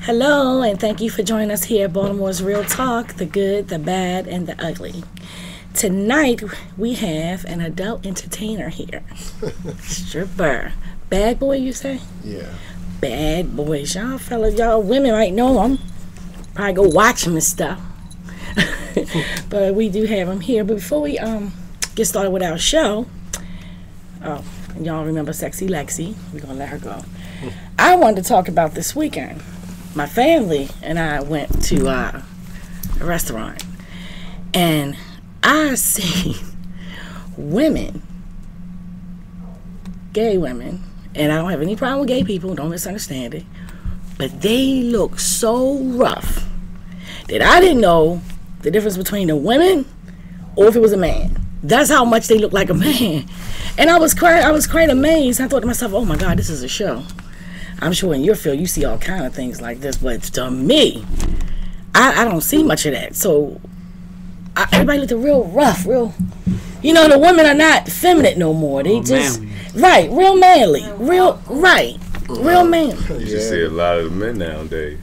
Hello, and thank you for joining us here at Baltimore's Real Talk, the good, the bad, and the ugly. Tonight, we have an adult entertainer here. Stripper. Bad boy, you say? Yeah. Bad boys. Y'all women might know him. Probably go watch him and stuff. But we do have him here. But before we get started with our show, y'all remember Sexy Lexi. We're going to let her go. I wanted to talk about this weekend. My family and I went to a restaurant, and I see women, gay women, and I don't have any problem with gay people, don't misunderstand it, but they look so rough that I didn't know the difference between a woman or if it was a man. That's how much they look like a man. And I was quite amazed. I thought to myself, oh my God, this is a show. I'm sure in your field you see all kind of things like this, but to me, I don't see much of that. So everybody looked real rough, real. The women are not feminine no more. They just manly. Right, real manly, real manly. You should see a lot of the men nowadays.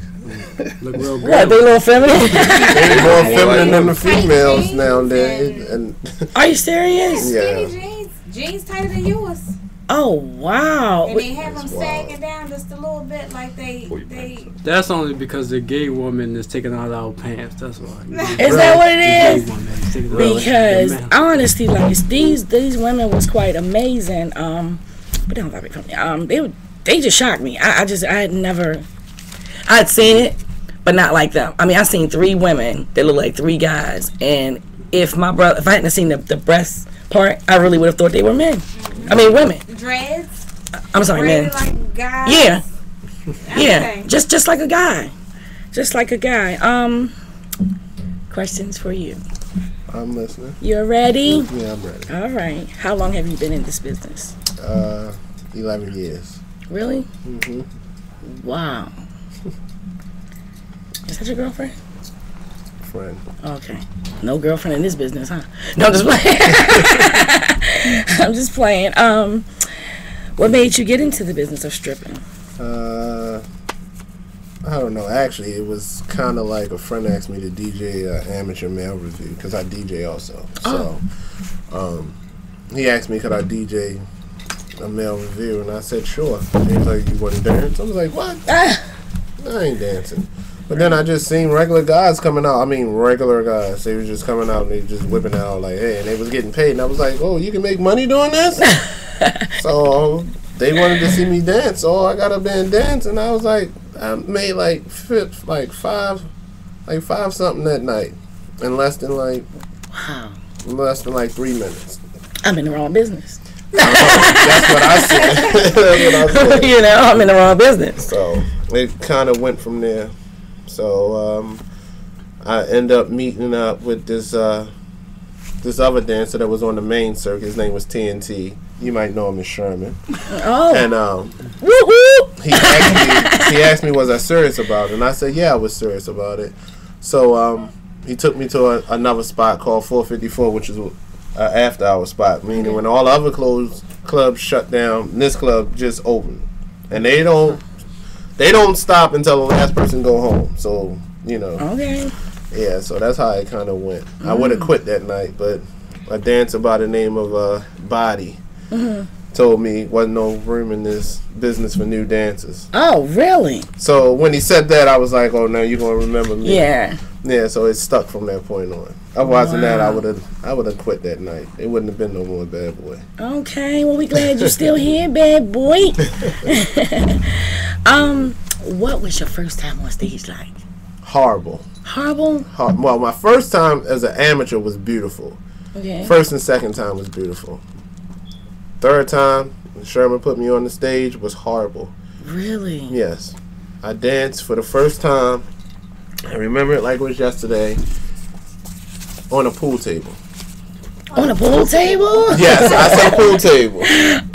Look real good. What, they a little feminine? They're more feminine than the females nowadays. And are you serious? Yeah. Skinny jeans tighter than yours. Oh wow! And they have them sagging down just a little bit, like they. That's only because the gay woman is taking out our pants. That's why. Is that what it is? Because honestly, like these women was quite amazing. But they don't love it from me. They just shocked me. I'd seen it, but not like them. I mean, I seen 3 women that look like 3 guys, and if I hadn't seen the breast part, I really would have thought they were men. I mean, women. Dreads. I'm sorry, men. Like guys. Yeah. Okay. Yeah. Just like a guy. Just like a guy. Questions for you. I'm listening. You're ready? Yeah, I'm ready. All right. How long have you been in this business? 11 years. Really? Mm-hmm. Wow. Is that your girlfriend? Friend. Okay. No girlfriend in this business, huh? No, I'm just playing. I'm just playing. What made you get into the business of stripping? I don't know. Actually, it was kind of like a friend asked me to DJ an amateur male review because I DJ also. So, he asked me could I DJ a male review, and I said sure. And he was like, "You want to dance?" I was like, "What? I ain't dancing." But then I just seen regular guys coming out. I mean, regular guys. They were just coming out and they just whipping out like, hey, and they was getting paid. And I was like, oh, you can make money doing this? So they wanted to see me dance. So I got up there and danced. And I was like, I made like five something that night in less than 3 minutes. I'm in the wrong business. That's what I said. I'm in the wrong business. So it kind of went from there. So I end up meeting up with this other dancer that was on the main circuit. His name was TNT. You might know him as Sherman. Oh. And he asked me was I serious about it, and I said yeah, I was serious about it. So he took me to another spot called 454, which is an after-hour spot, meaning when all other clubs shut down, this club just opened, and they don't stop until the last person go home. So, Okay. Yeah, so that's how it kind of went. I would have quit that night, but a dancer by the name of Body told me wasn't no room in this business for new dancers. Oh, really? So when he said that, I was like, oh, now you're going to remember me. Yeah. Yeah, so it stuck from that point on. Otherwise than that, I would have quit that night. It wouldn't have been no more Bad Boy. Okay, well, we glad you're still here, Bad Boy. What was your first time on stage like? Horrible. Horrible? Well, my first time as an amateur was beautiful. Okay. First and second time was beautiful. Third time, when Sherman put me on the stage, was horrible. Really? Yes. I danced for the first time, I remember it like it was yesterday, on a pool table. On a pool table? Yes, I said pool table.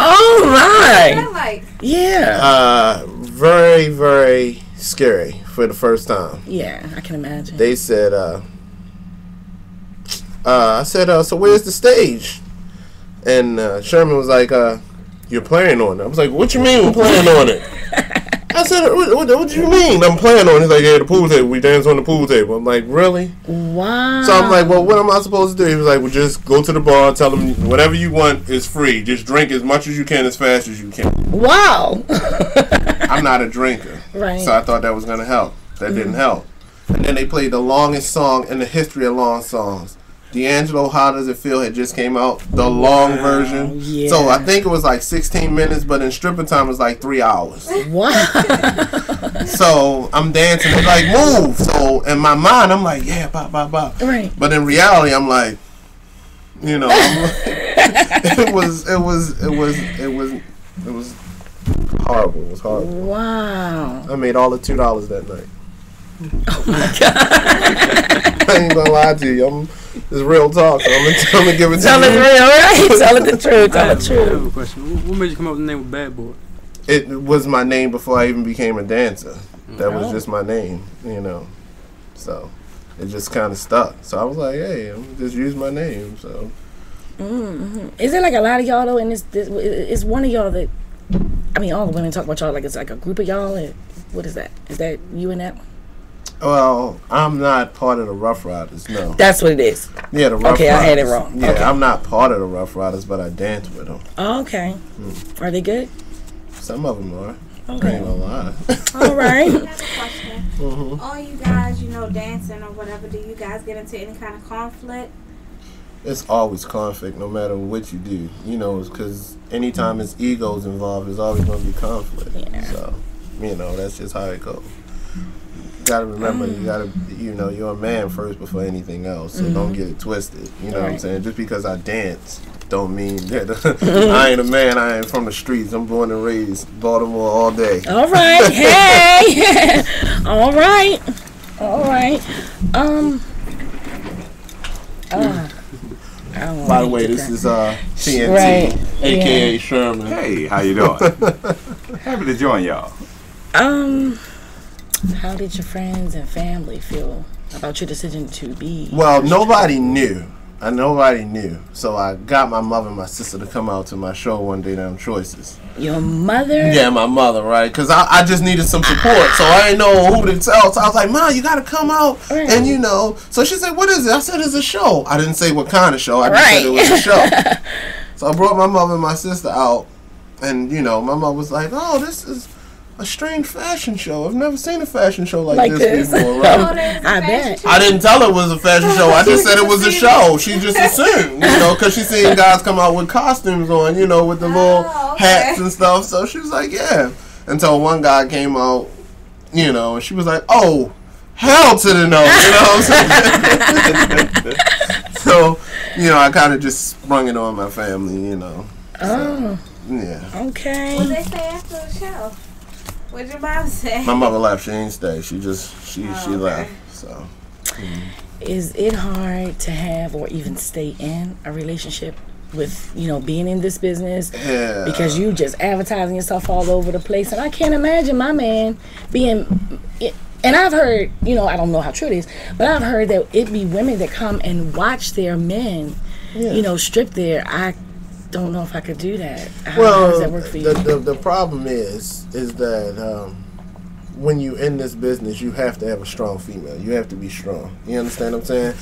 Oh, my. Like? Yeah. Very, very scary for the first time. Yeah, I can imagine. They said, I said, so where's the stage? And Sherman was like, you're playing on it. I was like, what you mean we're playing on it? I said, what do you mean? I'm playing on. He's like, yeah, the pool table. We dance on the pool table. I'm like, really? Wow. So I'm like, well, what am I supposed to do? He was like, well, just go to the bar, tell them whatever you want is free. Just drink as much as you can, as fast as you can. Wow. I'm not a drinker. Right. So I thought that was going to help. That didn't help. And then they played the longest song in the history of long songs. D'Angelo, How Does It Feel had just came out, the long version. Yeah. So I think it was like 16 minutes, but in stripping time it was like 3 hours. Wow. So I'm dancing, they're like, move. So in my mind, I'm like, yeah, bop, bop, bop. Right. But in reality, I'm like, you know, I'm like, it was horrible. It was horrible. Wow. I made all the $2 that night. Oh my God. I ain't gonna lie to you. It's real talk. So I'm gonna give it to Tell you. it real, right? Tell it the truth. Tell the I have truth. a question. What made you come up with the name of Bad Boy? It was my name before I even became a dancer. That was just my name, you know. So it just kind of stuck. So I was like, hey, I'm gonna just use my name. So. Mm-hmm. Is there like a lot of y'all though? And is one of y'all that? I mean, all the women talk about y'all like it's like a group of y'all. And what is that? Is that you and that one? Well, I'm not part of the Rough Riders, no. That's what it is. Yeah, the Rough Riders. Okay, I had it wrong. Yeah, Okay. I'm not part of the Rough Riders, but I dance with them. Oh, okay. Are they good? Some of them are. Okay. I ain't gonna lie. All right. I have a question. All you guys, you know, dancing or whatever, do you guys get into any kind of conflict? It's always conflict, no matter what you do. You know, because anytime it's egos involved, there's always going to be conflict. Yeah. So, you know, that's just how it goes. You gotta remember, you're a man first before anything else. So don't get it twisted. You know what I'm saying? Just because I dance don't mean that I ain't a man. I ain't from the streets. I'm born and raised Baltimore all day. All right. Hey. All right. All right. By the way, this is TNT, Right. aka Sherman. Hey, how you doing? Happy to join y'all. How did your friends and family feel about your decision to be? Well, nobody knew. Nobody knew. So I got my mother and my sister to come out to my show one day, Damn Choices. Your mother? Yeah, my mother, right? Because I just needed some support, so I didn't know who to tell. So I was like, Mom, you got to come out. Right. And, you know, so she said, what is it? I said, it's a show. I didn't say what kind of show. I just said it was a show. So I brought my mother and my sister out, and, you know, my mother was like, oh, this is a strange fashion show. I've never seen a fashion show like this before, right? Oh, there's a I fashion bet. show? I didn't tell her it was a fashion show. I just said it was a show. She just assumed, you know, because she seen guys come out with costumes on, you know, with the little hats and stuff. So she was like, yeah. Until one guy came out, you know, and she was like, oh, hell to the no. You know what I'm saying? So, you know, I kind of just sprung it on my family, you know. Oh, Yeah. okay. What they say after the show? What'd your mom say? My mother left. She ain't stay. She okay. left. So. Is it hard to have or even stay in a relationship with, you know, being in this business? Yeah. Because you just advertising yourself all over the place. And I can't imagine my man being... And I've heard, you know, I don't know how true it is, but I've heard that it be women that come and watch their men, you know, strip there. I don't know if I could do that. How does that work for you? The problem is that when you in this business, you have to have a strong female. You have to be strong. You understand what I'm saying?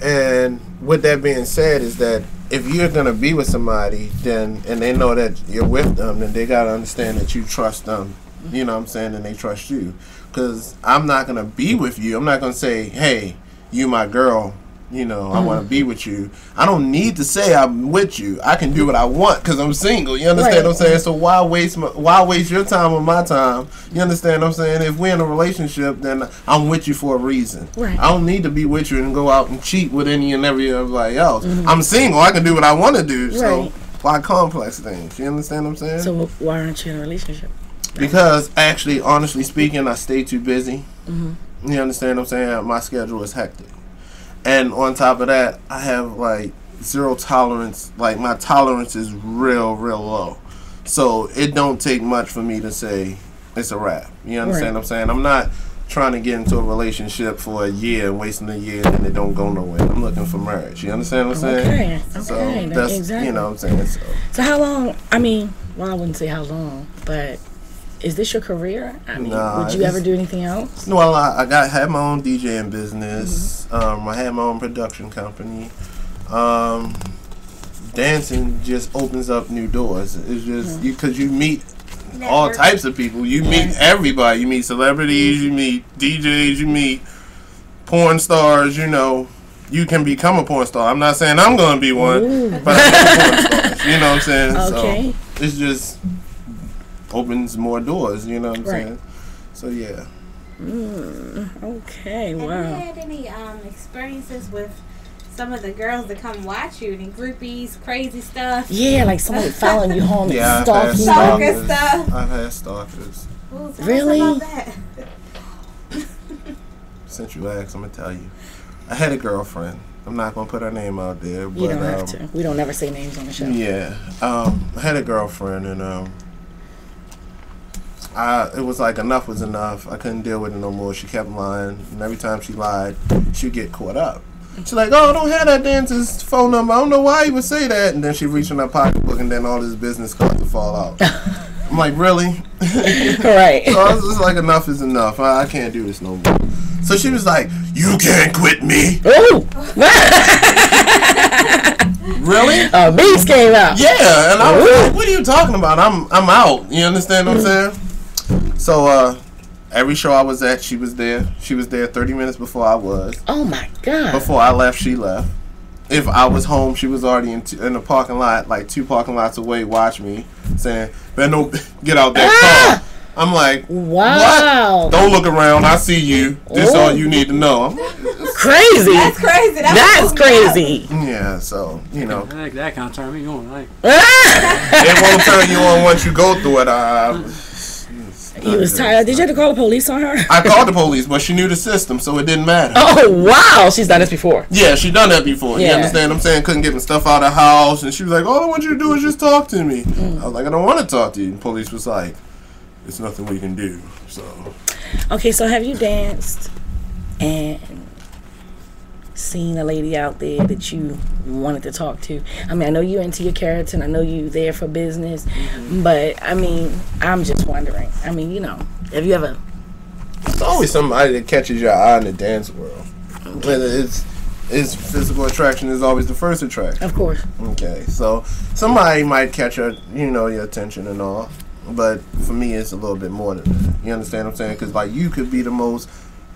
And with that being said, is that if you're gonna be with somebody, then and they know that you're with them, then they gotta understand that you trust them. You know what I'm saying? And they trust you. Because I'm not gonna be with you. I'm not gonna say, hey, you my girl. You know, I want to be with you. I don't need to say I'm with you. I can do what I want because I'm single. You understand what I'm saying? So why waste your time or my time? You understand what I'm saying? If we're in a relationship, then I'm with you for a reason. Right. I don't need to be with you and go out and cheat with any and everybody else. I'm single. I can do what I want to do. So why complex things? You understand what I'm saying? So why aren't you in a relationship? Because actually, honestly speaking, I stay too busy. You understand what I'm saying? My schedule is hectic. And on top of that, I have like zero tolerance. Like my tolerance is real low. So it don't take much for me to say it's a wrap. You understand what I'm saying? I'm not trying to get into a relationship for a year, wasting a year, and it don't go nowhere. I'm looking for marriage. You understand what I'm saying? Okay. So that's exactly. you know what I'm saying. So how long? I mean, well, I wouldn't say how long, but is this your career? I mean, Nah, would you ever do anything else? No, well, I had my own DJing business. I had my own production company. Dancing just opens up new doors. It's just because you meet all types of people. You meet everybody. You meet celebrities. You meet DJs. You meet porn stars. You know, you can become a porn star. I'm not saying I'm going to be one, but I can porn stars. You know what I'm saying? Okay. So it's just opens more doors. You know what I'm saying? So yeah. Okay. Have Wow. you had any experiences with some of the girls that come watch you, and groupies, crazy stuff? Yeah, like somebody following you home and I've had stalking you. Stalker stuff. I've had stalkers. Ooh, tell Really? us about that. Since you asked, I'm gonna tell you. I had a girlfriend. I'm not gonna put her name out there, but You don't have to. We don't ever say names on the show. yeah, I had a girlfriend, and it was like enough was enough. I couldn't deal with it no more. She kept lying, and every time she lied, she'd get caught up. She's like, "Oh, I don't have that dancer's phone number. I don't know why he would say that." And then she reached in her pocketbook, and then all his business cards would fall out. I'm like, really? Right. So I was just like, enough is enough. I can't do this no more. So she was like, "You can't quit me." Ooh. Really? A beast came out. Yeah, and I was like, "What are you talking about? I'm out." You understand what I'm saying? So every show I was at, she was there. She was there 30 minutes before I was. Oh my God. Before I left, she left. If I was home, she was already in the parking lot, like 2 parking lots away, watch me, saying, "Man, don't get out that car." I'm like, Wow. "What? Don't look around. I see you. This all you need to know." I'm like, Crazy. That's crazy. That's crazy. yeah, so, you know. That kind of turn me on. Like, It won't turn you on once you go through it. He was tired. Did you have to call the police on her? I called the police, but she knew the system, so it didn't matter. Oh, wow. She's done this before. Yeah, she done that before. Yeah. You understand what I'm saying? Couldn't get my stuff out of the house, and she was like, "All I want you to do is just talk to me." I was like, "I don't want to talk to you." And the police was like, "It's nothing we can do." So Okay, so have you danced and seen a lady out there that you wanted to talk to? I mean, I know you're into your character, and I know you there for business, but I mean, I'm just wondering. I mean, you know, have you ever? it's always somebody that catches your eye in the dance world. Whether it's physical attraction is always the first attraction. Of course. Okay, so somebody might catch your attention and all, but for me, it's a little bit more than that. You understand what I'm saying? Because like you could be the most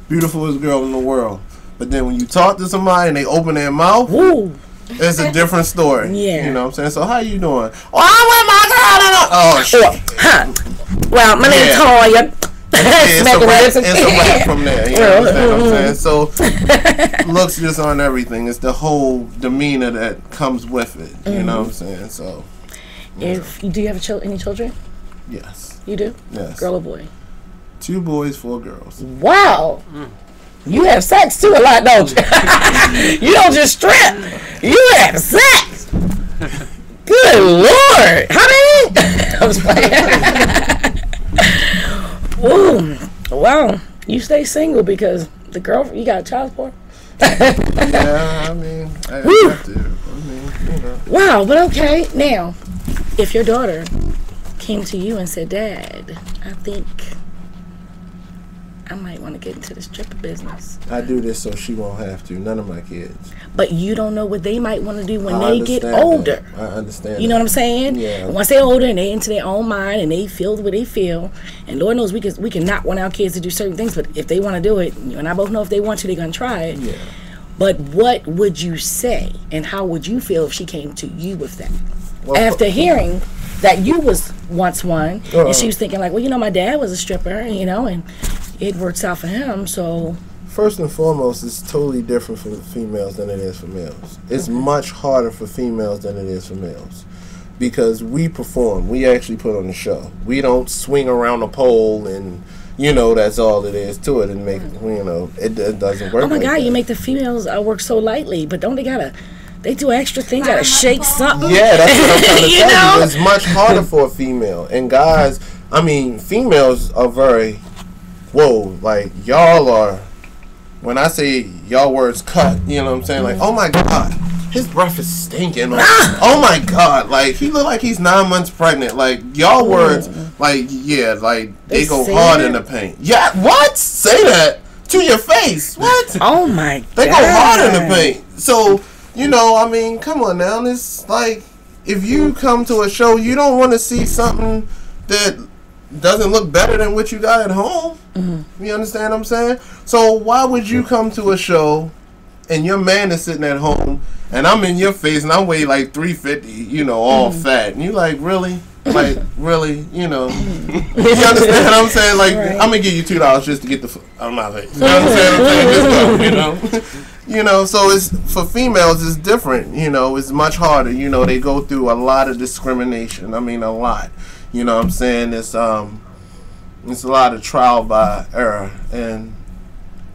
beautiful girl in the world, but then when you talk to somebody and they open their mouth, Woo. it's a different story. Yeah. You know what I'm saying? So how you doing? Oh, I'm with my girl. Oh shit. Huh. Well, my name's Yeah. Toya. It's a Smacking wrap. lips. It's a wrap from there. You understand what I'm saying? So looks just on everything. It's the whole demeanor that comes with it. You know what I'm saying? So Do you have any children? yes. You do? Yes. Girl or boy? 2 boys, 4 girls. Wow. You have sex too a lot, don't you? You don't just strip. You have sex. Good Lord. How many? I was playing. Ooh. Well, you stay single because the girl, you got child support. Yeah, I mean, I have to. I mean, you know. Wow, but okay. Now, if your daughter came to you and said, "Dad, I think I might want to get into the stripper business," I do this so she won't have to. None of my kids. but you don't know what they might want to do when I they get understand older. that. I understand. You know what I'm saying? Yeah. Once they're older and they into their own mind and they feel the way they feel, and Lord knows we can not want our kids to do certain things, but if they want to do it, you and I both know if they want to, they're gonna try it. Yeah. But what would you say, and how would you feel if she came to you with that? Well, After hearing that you was once one, Uh-uh. and she was thinking like, well, you know, my dad was a stripper, you know, and it works out for him, so. First and foremost, it's totally different for females than it is for males. It's much harder for females than it is for males. Because we perform. We actually put on a show. We don't swing around a pole and, that's all it is to it and make, it doesn't work. Oh my like God, that. you make the females work so lightly, but don't they do extra things, gotta shake something? Yeah, that's what I'm trying to You tell know? you. It's much harder for a female. And guys, females are very, like y'all are, when I say y'all words cut, you know what I'm saying? Like, oh my God, his breath is stinking. Oh my God! Like he look like he's 9 months pregnant. Like y'all words, like yeah, like they go hard in the paint. Yeah, what? Say that to your face. What? Oh my God. They go hard in the paint. So you know, I mean, come on now. It's like if you come to a show, you don't want to see something that doesn't look better than what you got at home. You understand what I'm saying? So why would you come to a show and your man is sitting at home and I'm in your face and I weigh like 350, you know, all fat, and you like, really? Like, really? You know, you understand what I'm saying? Like, I'm gonna give you $2 just to get the I'm not like, you understand what I'm saying? Just go, you know. You know, so it's for females it's different, you know, it's much harder. You know, they go through a lot of discrimination. I mean, a lot. You know what I'm saying? It's a lot of trial by error, and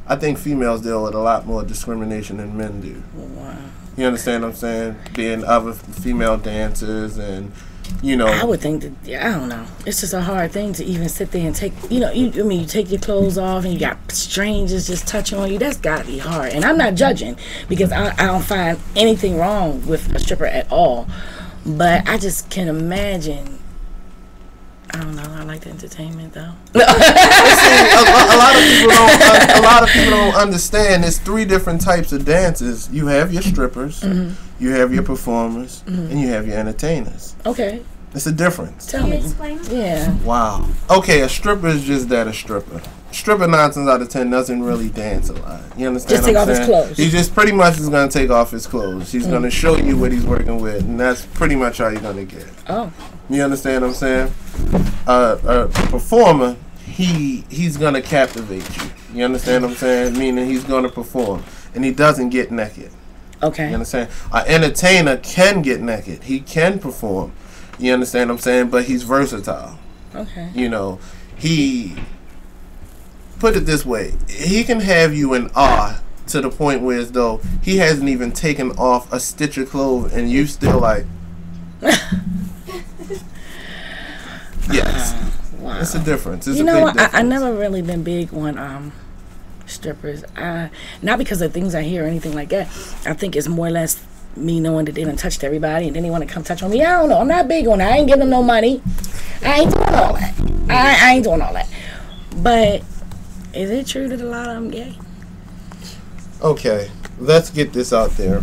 I think females deal with a lot more discrimination than men do. Wow. You understand what I'm saying? Being other female dancers, and you know, I would think that, I don't know. It's just a hard thing to even sit there and take, you know, you take your clothes off and you got strangers just touching on you. That's got to be hard. And I'm not judging because I don't find anything wrong with a stripper at all. But I just can imagine. I don't know. I like the entertainment though. a lot of people don't understand. There's 3 different types of dances. You have your strippers, you have your performers, and you have your entertainers. Okay. It's a difference. Tell me. Explain. Yeah. Wow. Okay, a stripper is just that, a stripper. Stripper 9 times out of 10 doesn't really dance a lot. You understand? Just take off his clothes. He just pretty much is going to take off his clothes. He's going to show you what he's working with, and that's pretty much all you're going to get. Oh. You understand what I'm saying? A performer, he's going to captivate you. You understand what I'm saying? Meaning he's going to perform, and he doesn't get naked. Okay. You understand? An entertainer can get naked. He can perform. You understand what I'm saying? But he's versatile. Okay. You know, put it this way, he can have you in awe to the point where as though he hasn't even taken off a stitch of clothes and you still like, yes. Wow. It's a difference. It's you a know, big difference. I never really been big on strippers. Not because of things I hear or anything like that. I think it's more or less me knowing that they done touched everybody and then they want to come touch on me. I don't know. I'm not big on that. I ain't giving them no money. I ain't doing all that. I ain't doing all that. But is it true that a lot of them gay? Okay, let's get this out there.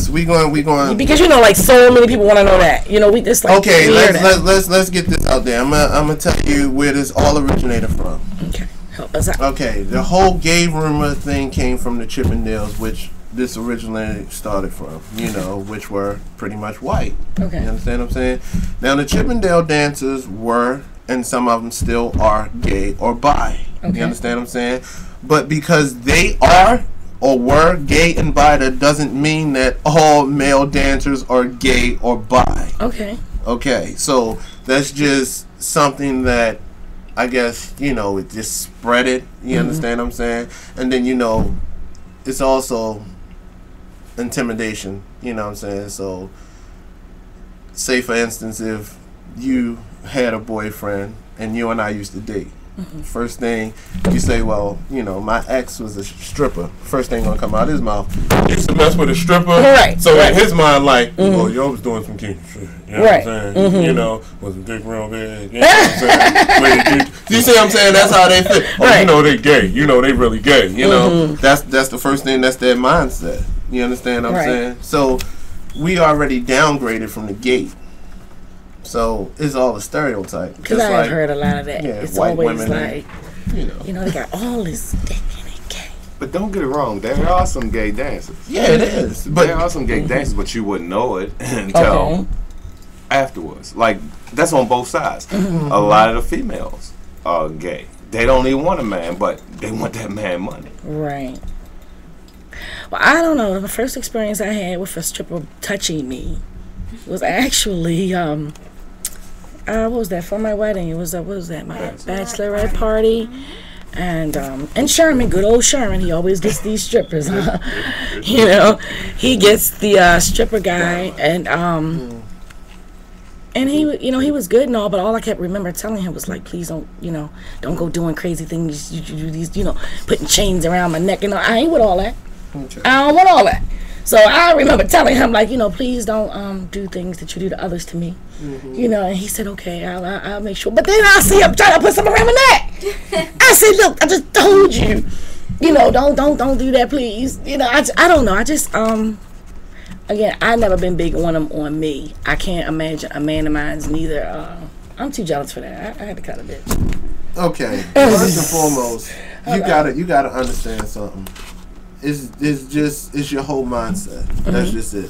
We going because you know, like so many people want to know that. You know, we just like okay. Let's get this out there. I'm gonna tell you where this all originated from. Okay, help us out. Okay, the whole gay rumor thing came from the Chippendales, which this originally started from. You know, which were pretty much white. Okay, you understand what I'm saying? Now the Chippendale dancers were, and some of them still are, gay or bi. Okay. You understand what I'm saying? But because they are or were gay and bi, that doesn't mean that all male dancers are gay or bi. Okay. Okay, so that's just something that I guess, you know, it just spread it. You understand what I'm saying? And then, you know, it's also intimidation. You know what I'm saying? So, say for instance, if you had a boyfriend and you and I used to date, first thing you say, well, you know, my ex was a stripper. First thing gonna come out of his mouth, you used to mess with a stripper. Right. So in his mind, like, oh, yo was doing some kinky shit. You know what I'm saying? You know, was a dick real big. You know what I'm saying? You see what I'm saying? That's how they feel. Oh, you know they gay. You know they really gay. You know, that's the first thing. That's their mindset. You understand what I'm saying? So we already downgraded from the gate. So it's all a stereotype. Because I've heard a lot of that. Yeah, it's white always women, like, you know, they got all this dick and they gay. But don't get it wrong, there are some gay dancers. Yeah, it is. But there are some gay dancers, but you wouldn't know it until afterwards. Like, that's on both sides. A lot of the females are gay. They don't even want a man, but they want that man money. Right. Well, I don't know. The first experience I had with a stripper touching me was actually what was that, for my wedding? It was what was that, my bachelorette party, and Sherman, good old Sherman, he always gets these strippers. You know, he gets the stripper guy, and he, you know, he was good and all, but all I kept remember telling him was like, please don't, you know, don't go doing crazy things. You do these, you know, putting chains around my neck, and I ain't with all that. I don't want all that. So I remember telling him, like, please don't do things that you do to others to me. And he said, okay, I'll make sure. But then I see him trying to put something around my neck. I said, look, I just told you, don't do that, please. I don't know. I just again, I never been big on me. I can't imagine a man of mine's neither. I'm too jealous for that. I had to cut a bit. Okay, first and foremost, you gotta understand something. It's your whole mindset. That's just it.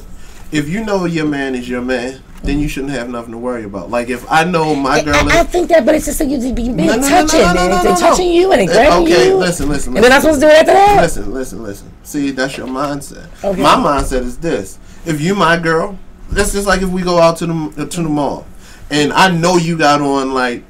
If you know your man is your man, then you shouldn't have nothing to worry about. Like if I know my girl, I think that, but it's just like you be touching you and grabbing you. Okay, listen. And then I'm supposed to do it after that. Listen. See, that's your mindset. Okay. My mindset is this: if you my girl, that's just like if we go out to the mall, and I know you got on like,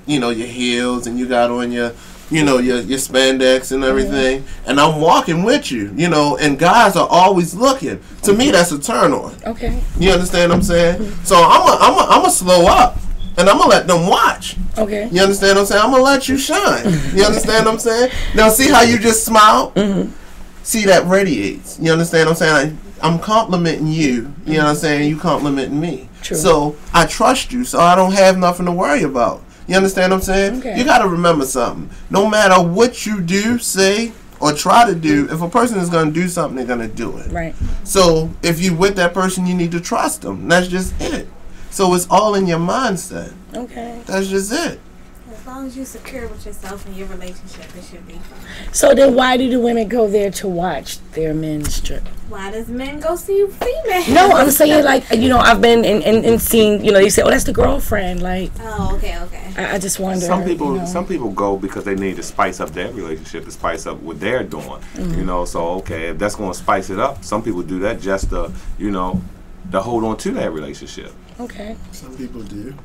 your heels and you got on your spandex and everything, and I'm walking with you, and guys are always looking. To me, that's a turn on. Okay. You understand what I'm saying? So I'm a slow up, and I'm gonna let them watch. Okay. You understand what I'm saying? I'm gonna let you shine. You understand what I'm saying? Now, see how you just smiled? See, that radiates. You understand what I'm saying? I'm complimenting you. You know what I'm saying? You complimenting me. True. So I trust you, so I don't have nothing to worry about. You understand what I'm saying? Okay. You got to remember something. No matter what you do, say, or try to do, if a person is going to do something, they're going to do it. Right. So if you with that person, you need to trust them. That's just it. So it's all in your mindset. Okay. That's just it. As long as you're secure with yourself and your relationship, it should be fine. So then why do the women go there to watch their men strip? Why does men go see females? No, I'm saying like, I've been and seen, they say, oh, that's the girlfriend. Like, Oh, okay. I just wonder. Some people go because they need to spice up their relationship, to spice up what they're doing. So okay, if that's going to spice it up, some people do that just to hold on to that relationship. Okay. Some people do,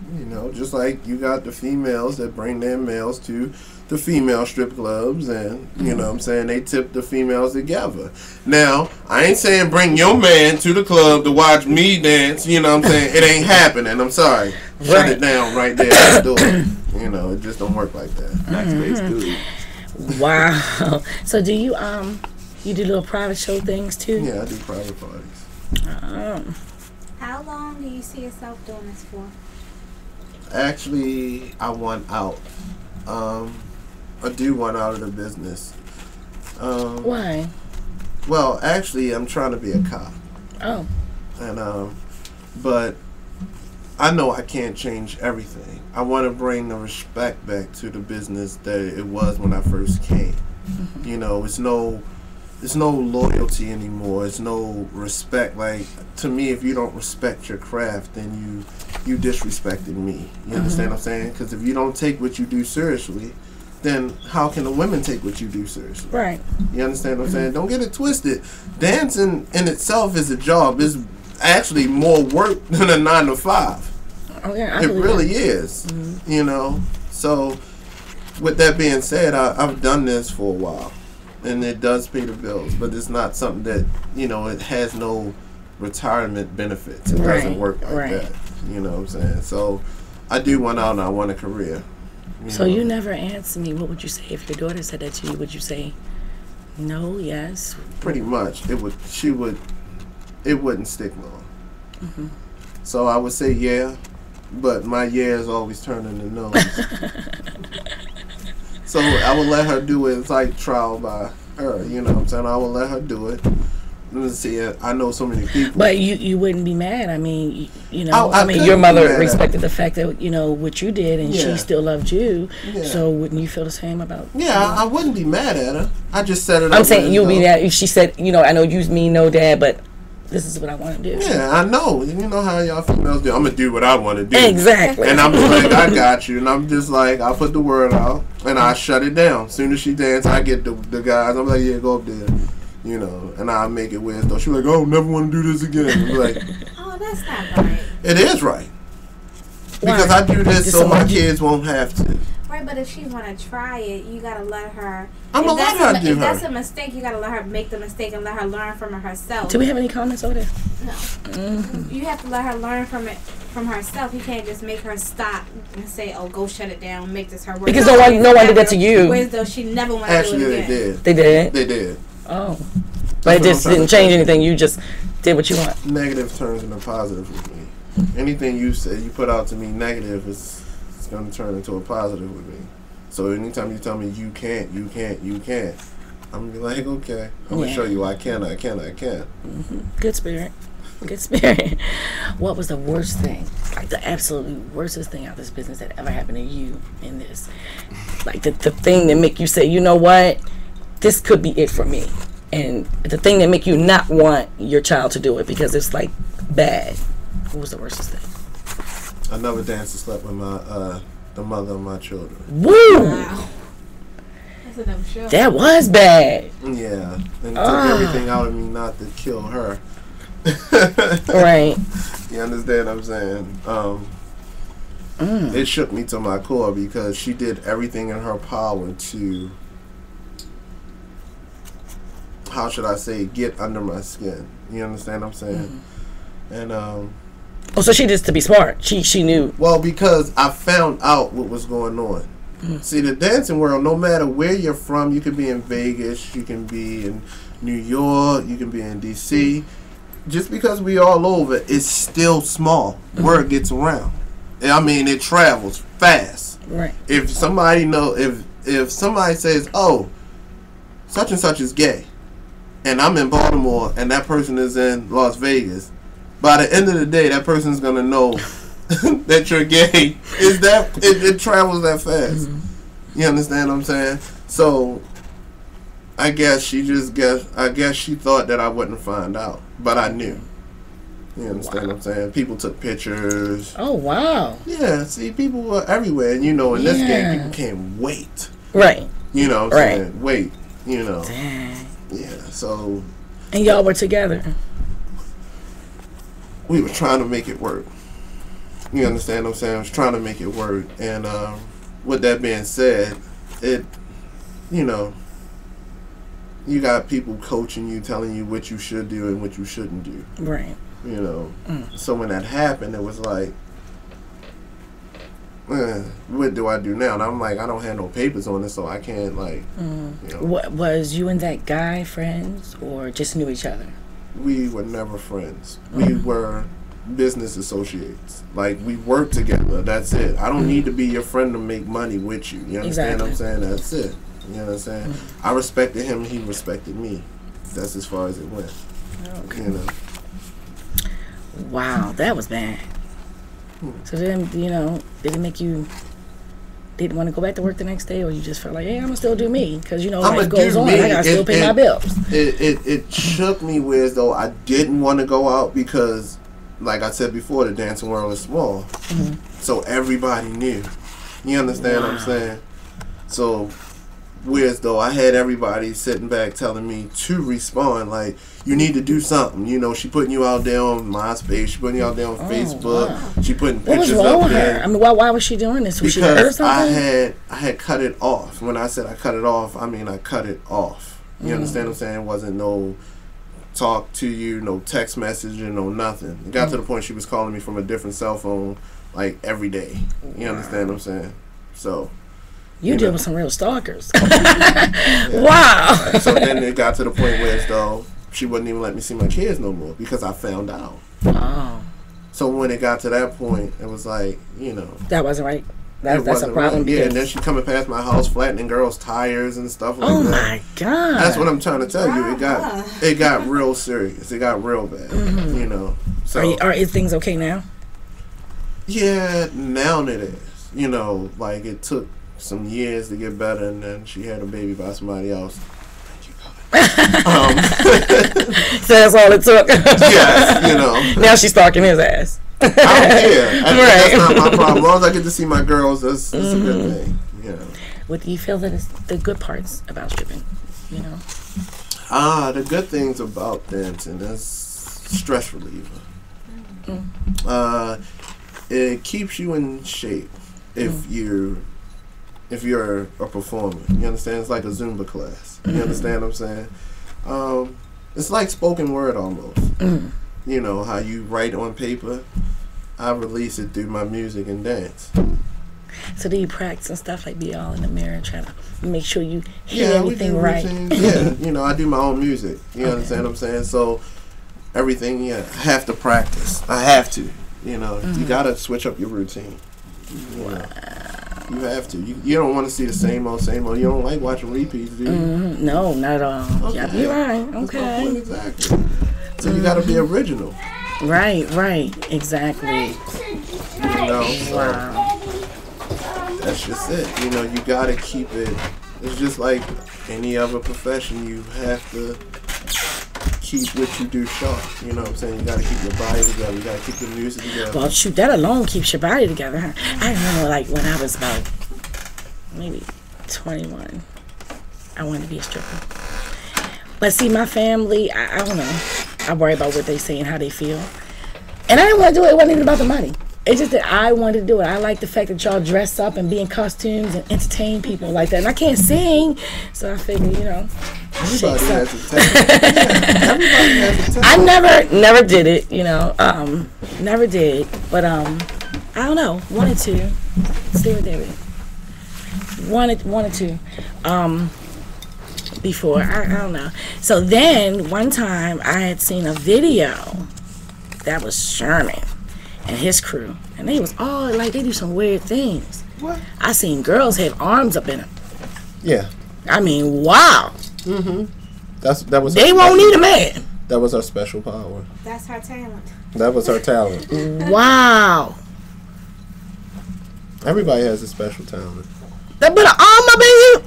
just like you got the females that bring their males to the female strip clubs, and you know what I'm saying, they tip the females together. Now, I ain't saying bring your man to the club to watch me dance, you know what I'm saying? It ain't happening. I'm sorry. Shut it down right there at the door. It just don't work like that. Max Base dude. Wow. So do you you do little private show things too? Yeah, I do private parties. How long do you see yourself doing this for? Actually, I want out. I do want out of the business. Why? Well, actually, I'm trying to be a cop. Oh. And but I know I can't change everything. I want to bring the respect back to the business that it was when I first came. It's no loyalty anymore. It's no respect. Like, to me, if you don't respect your craft, then you disrespected me. You understand what I'm saying? Because if you don't take what you do seriously, then how can the women take what you do seriously? Right. You understand what I'm saying? Don't get it twisted. Dancing in itself is a job. It's actually more work than a 9 to 5. Oh yeah, it really is. So with that being said, I've done this for a while, and it does pay the bills, but it's not something that it has no retirement benefits. It doesn't work like that. You know what I'm saying? So I do want out, and I want a career. So you never answer me. What would you say if your daughter said that to you? Would you say no, yes? Pretty much. It wouldn't stick long. So I would say yeah, but my yeah is always turning to no. So I would let her do it. It's like trial by her. You know what I'm saying? I would let her do it. Let's see, I know so many people. But you wouldn't be mad. I mean, your mother respected the fact that what you did, and she still loved you. Yeah. So wouldn't you feel the same about? Yeah, I wouldn't be mad at her. I just set it up. I'm saying you'll be mad if she said, I know you mean no, Dad, but this is what I want to do. Yeah, I know. You know how y'all females do. I'm gonna do what I want to do. Exactly. And I'm just like, I got you. And I'm just like, I put the word out, and I shut it down. As soon as she dance, I get the guys. I'm like, yeah, go up there. And I make it weird. So she's like, oh, never want to do this again. I'm like, oh, that's not right. It is right. Because I do this so my kids won't have to. Right, but if she want to try it, you got to let her. I'm going to let her do it. If that's a mistake, you got to let her make the mistake and let her learn from it herself. Do we have any comments over there? No. Mm-hmm. You have to let her learn from herself. You can't just make her stop and say, oh, go shut it down, make this her work. Because no one did that to you. Whereas though she never wanted to do it again. They did. They did? Oh. But it just didn't change anything. You just did what you want. Negative turns into positive with me. Anything you say, you put out to me negative, it's going to turn into a positive with me. So anytime you tell me you can't, I'm going to be like, okay, I'm going to show you I can. Mm-hmm. Good spirit. Good spirit. What was the worst thing, like the absolutely worstest thing out of this business that ever happened to you in this? Like the thing that make you say, you know what, this could be it for me. And the thing that make you not want your child to do it because it's like bad. What was the worstest thing? I never danced or slept with the mother of my children. Woo! Wow. That's another show. That was bad. Yeah. And it took everything out of me not to kill her. Right. You understand what I'm saying? It shook me to my core because she did everything in her power to, how should I say, get under my skin. You understand what I'm saying? And so she just to be smart. She knew. well, because I found out what was going on. See, the dancing world, no matter where you're from, you can be in Vegas, you can be in New York, you can be in DC. Just because we all over, it's still small. Word gets around. I mean, it travels fast. Right. If somebody if somebody says, "Oh, such and such is gay," and I'm in Baltimore and that person is in Las Vegas, by the end of the day, that person's gonna know that you're gay. It travels that fast. You understand what I'm saying? So I guess she thought that I wouldn't find out, but I knew. You understand what I'm saying? People took pictures. Oh wow. Yeah, see, people were everywhere, and in this game, people can't wait. Right. You know what I'm saying? Wait, Dang. Yeah, so. And y'all were together. We were trying to make it work. You understand what I'm saying? I was trying to make it work, and with that being said, you got people coaching you, telling you what you should do and what you shouldn't do. Right. So when that happened, it was like, what do I do now? And I'm like, I don't have no papers on it, so I can't What was you and that guy friends or just knew each other? We were never friends. We were business associates. Like, we worked together. That's it. I don't need to be your friend to make money with you. You understand what I'm saying? That's it. You know what I'm saying? I respected him, he respected me. That's as far as it went. Okay. Wow, that was bad. So then, did it make you didn't want to go back to work the next day, or you just felt like, hey, I'm gonna still do me because life goes on. I gotta still pay my bills. It shook me where as though I didn't want to go out because, like I said before, the dancing world is small, so everybody knew. You understand what I'm saying? So, whereas though I had everybody sitting back telling me to respond, like, you need to do something. She putting you out there on MySpace, she putting you out there on Facebook, she putting pictures what was wrong up with there. her? I mean, why was she doing this? Was because she hurt something? I had cut it off. When I said I cut it off, I mean I cut it off. You understand what I'm saying? It wasn't no talk to you, no text message, no nothing. It got to the point she was calling me from a different cell phone like every day. You understand what I'm saying? So you deal with some real stalkers. Wow. So then it got to the point where as though she wouldn't even let me see my kids no more because I found out. Oh. So when it got to that point, it was like, that wasn't right. That's a problem. Right. Yeah, and then she coming past my house flattening girls' tires and stuff like that. Oh my God. That's what I'm trying to tell you. It got real serious. It got real bad. So are things okay now? Yeah, now it is. Like it took some years to get better, and then she had a baby by somebody else. So that's all it took. Yes, Now she's stalking his ass. I don't care. That's not my problem. As long as I get to see my girls, that's a good thing. What do you feel that is the good parts about stripping? The good things about dancing is stress reliever. It keeps you in shape if you're a performer. You understand? It's like a Zumba class. You understand what I'm saying? It's like spoken word almost. How you write on paper, I release it through my music and dance. So do you practice and stuff, like be all in the mirror trying to make sure you hear Yeah, we everything do right? routines. Yeah, I do my own music. You understand what I'm saying? So everything, I have to practice. I have to. You gotta switch up your routine. You have to. You don't want to see the same old. You don't like watching repeats, do you? No, not at all. Okay. Yeah, you're right. That's my Okay. point exactly. So you gotta be original. Right, exactly. So Wow. that's just it. You gotta keep it. It's just like any other profession. You have to keep what you do sharp. You know what I'm saying? You gotta keep your body together. You gotta keep the music together. Well, shoot, that alone keeps your body together, huh? I remember, like, when I was about maybe 21, I wanted to be a stripper. But see, my family, I don't know. I worry about what they say and how they feel. And I didn't want to do it. It wasn't even about the money. It's just that I wanted to do it. I like the fact that y'all dress up and be in costumes and entertain people like that. And I can't sing, so I figured, Everybody has a talent. Yeah, everybody has a talent. I never did it, never did. But I don't know, wanted to. See what they were. Wanted to. Before, I don't know. So then one time I had seen a video that was Sherman and his crew, and they was all like, they do some weird things. What? I seen girls have arms up in them. Yeah. I mean, wow. That was. They won't need a man. That was our special power. That's her talent. That was our talent. Wow. Everybody has a special talent. They put an arm up in you.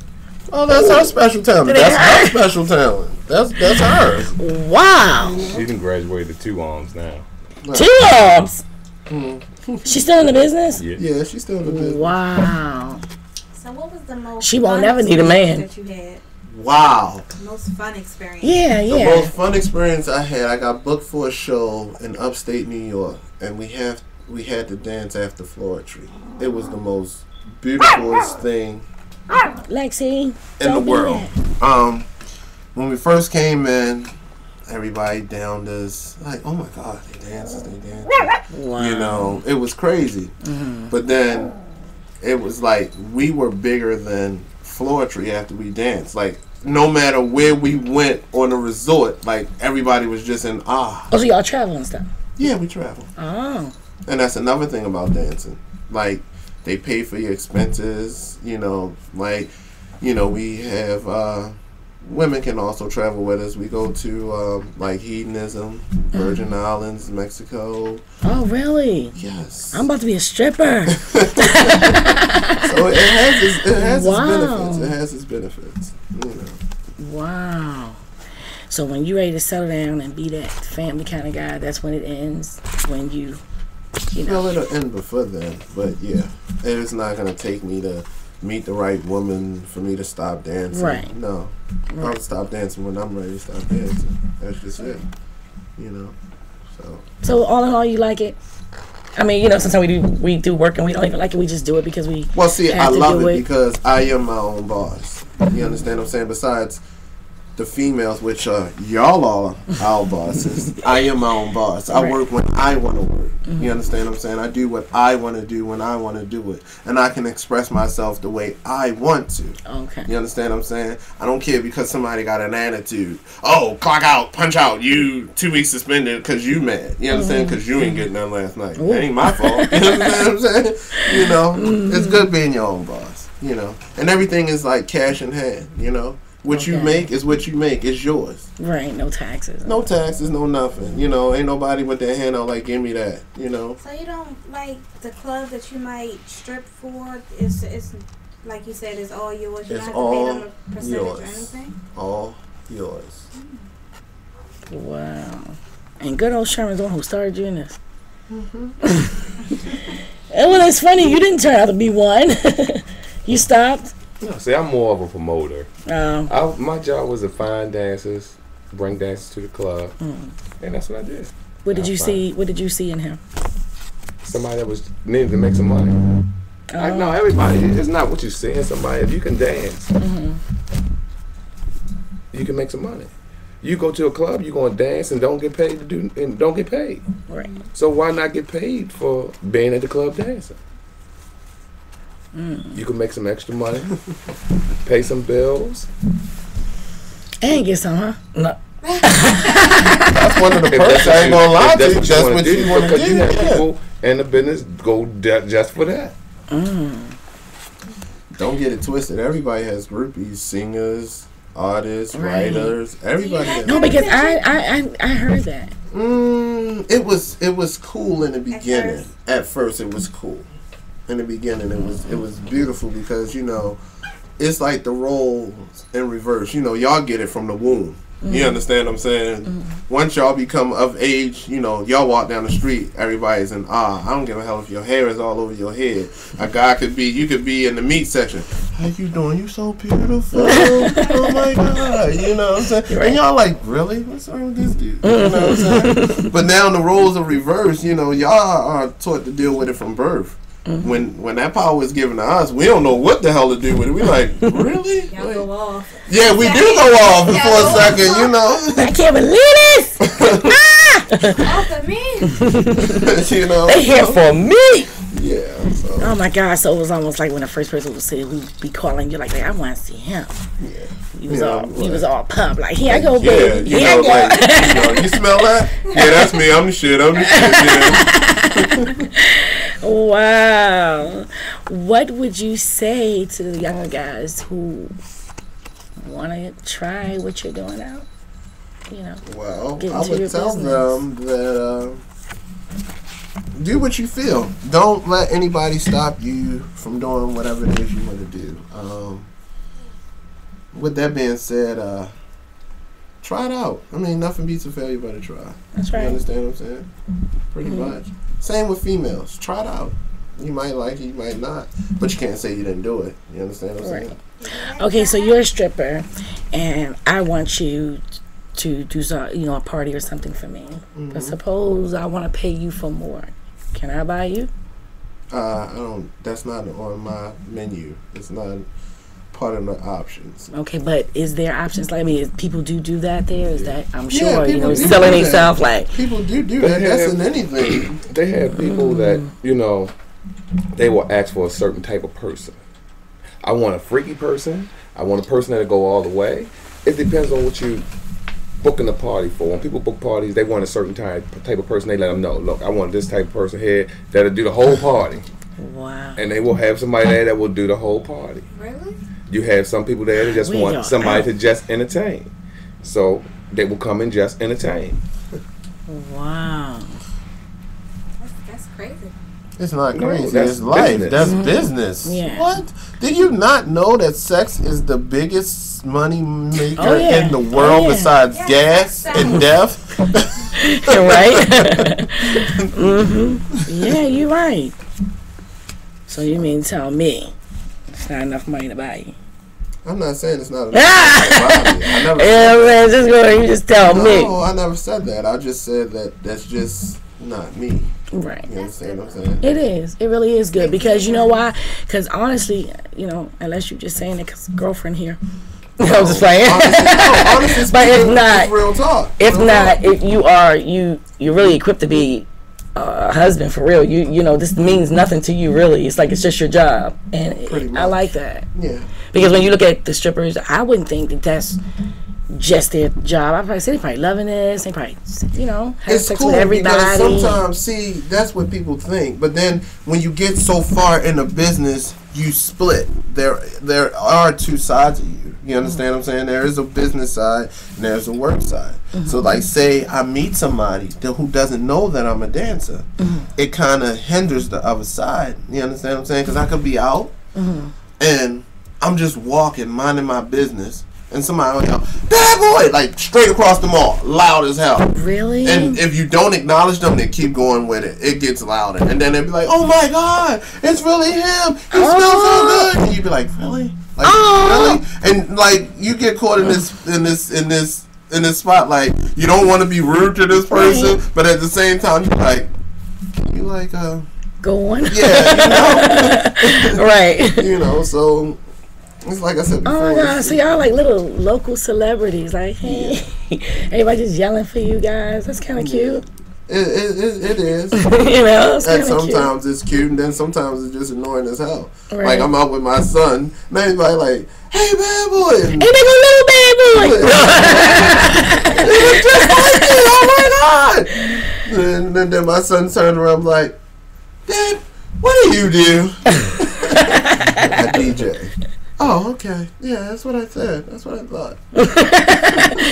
Oh, that's her special talent. That's her special talent. That's hers. Wow. She done graduated to 2 arms now. 2 arms. She's still in the business? Yeah, she's still in the business. Wow. So what was the most She won't fun never need a man. experience that you had? Wow. Most fun experience. Yeah, The yeah. most fun experience I had, I got booked for a show in upstate New York, and we had to dance after Floetry. It was the most beautifulest thing Lexi, in the don't do world. that. When we first came in, everybody downed us like, oh my God, they dance. Wow. It was crazy. But then it was like we were bigger than Floetry after we danced. Like, no matter where we went on a resort, like, everybody was just in awe. Oh, so y'all travel and stuff? Yeah, we travel. Oh. And that's another thing about dancing. Like, they pay for your expenses, we have, women can also travel with us. We go to, like, Hedonism, Virgin Islands, Mexico. Oh, really? Yes. I'm about to be a stripper. So it has Wow. its benefits. It has its benefits, Wow. So when you're ready to settle down and be that family kind of guy, that's when it ends? When you Well, it'll end before then, but yeah. It's not going to take me to meet the right woman for me to stop dancing. Right. No. Right. I'll stop dancing when I'm ready to stop dancing. That's just it. So all in all, you like it? I mean, sometimes we do work and we don't even like it. We just do it because we Well, see, I have to love do it because I am my own boss. You understand what I'm saying? Besides the females, which y'all are our bosses, I am my own boss. I Right. work when I want to work. You understand what I'm saying? I do what I want to do when I want to do it. And I can express myself the way I want to. Okay. You understand what I'm saying? I don't care because somebody got an attitude. Oh, clock out, punch out. You 2 weeks suspended because you mad. You understand? Because you ain't getting none last night. It ain't my fault. You understand what I'm saying? It's good being your own boss. And everything is like cash in hand. What you make is what you make. It's yours. Right. No taxes. No taxes, no nothing. Ain't nobody with their hand out like, give me that. So you don't like the club that you might strip for? It's like you said, it's all yours. You It's don't have to all pay them a percentage yours. or anything? All yours. Wow. And good old Sherman's the one who started you in this. Well, it's funny. You didn't turn out to be one. You stopped. No, see, I'm more of a promoter. Oh. My job was to find dancers, bring dancers to the club, and that's what I did. What did you see? What did you see in him? Somebody that was needed to make some money. I know everybody. It's not what you see in somebody. If you can dance, you can make some money. You go to a club, you gonna dance and don't get paid and don't get paid. Right. So why not get paid for being at the club dancing? You can make some extra money, pay some bills. And get some, huh? No. That's one of the perks. I ain't gonna lie to you. That's what you want to Because do. you have people in the business go just for that. Don't get it twisted. Everybody has groupies, singers, artists, writers. Everybody. Has No, because I heard that. It was cool in the beginning. At first, it was cool. In the beginning, it was beautiful because it's like the roles in reverse. Y'all get it from the womb. You understand what I'm saying? Once y'all become of age, y'all walk down the street, everybody's in awe. I don't give a hell if your hair is all over your head. A guy you could be in the meat section. How you doing? You so beautiful. Oh my God. You know what I'm saying? Right. And y'all like, really? What's wrong with this dude? You know what I'm saying? But now the roles are reversed. Y'all are taught to deal with it from birth. When that power is given to us, we don't know what the hell to do with it. We like, really? Y'all go off. Yeah, we do go off for a second, I can't believe this. Off of me. They here for me. Yeah. So. Oh my God! So it was almost like when the first person would say, "We be calling you," like I want to see him. Yeah. He was all pumped, like here I go, baby. Here I go. You smell that? Yeah, that's me. I'm the shit. Yeah. Wow. What would you say to the younger guys who want to try what you're doing now? Well, I would tell them that do what you feel. Don't let anybody stop you from doing whatever it is you want to do. With that being said, try it out. I mean, nothing beats a failure but a try. That's right. You understand what I'm saying? Pretty much. Same with females. Try it out. You might like it, you might not. But you can't say you didn't do it. You understand what I'm saying? Okay, so you're a stripper, and I want you to do some, a party or something for me. But suppose I want to pay you for more. Can I buy you? I don't. That's not on my menu. It's not part of the options. Okay, but is there options? Like, I mean, people do that there? Is that, I'm sure, people selling themselves like... People do that. That's in anything. They have people that, they will ask for a certain type of person. I want a freaky person. I want a person that'll go all the way. It depends on what you booking the party for. When people book parties, they want a certain type of person. They let them know, look, I want this type of person here that'll do the whole party. Wow. And they will have somebody there that will do the whole party. Really? You have some people there that just want somebody to just entertain. So they will come and just entertain. Wow. That's crazy. It's not crazy. That's it's life. business. That's business. Yeah. What? Did you not know that sex is the biggest money maker in the world besides gas and death? Right? Yeah, you're right. So you mean tell me it's not enough money to buy you? I'm not saying it's not enough money to buy me. I never you just tell me. No, I never said that. I just said that that's just not me. Right. You understand what I'm saying? It is. It really is good because you know why? Because honestly, unless you're just saying it because girlfriend here. I'm just playing. Honestly, but if not, it's real talk. If you're really equipped to be a husband for real. This means nothing to you really. It's like it's just your job, and I like that. Yeah. Because when you look at the strippers, I wouldn't think that that's just their job. I probably say they probably loving this. They probably, have it's sex cool with everybody. Because sometimes, that's what people think. But then when you get so far in a business, you split. There are two sides of you. You understand what I'm saying? There is a business side and there's a work side. So like say I meet somebody who doesn't know that I'm a dancer. It kind of hinders the other side. You understand what I'm saying? Because I could be out and I'm just walking, minding my business. And somebody will yell, "Bad boy!" like straight across the mall, loud as hell. Really? And if you don't acknowledge them, they keep going with it. It gets louder, and then they'll be like, "Oh my God, it's really him! He smells so good!" And you be like, "Really? Like really?" And like you get caught in this spot. Like you don't want to be rude to this person, but at the same time, you're like, "You like go on?" Yeah, right. So. It's like I said before. Oh my God! So y'all like little local celebrities, like hey, everybody just yelling for you guys. That's kind of cute. It is. You know, it's And kinda sometimes it's cute, and then sometimes it's just annoying as hell. Right. Like I'm out with my son, and everybody like, "Hey, bad boy," and cute. Hey, nigga, little bad boy. he was just like you. Oh my god! And then my son turned around like, "Dad, what do you do?" I DJ. Oh, okay. Yeah, that's what I said. That's what I thought.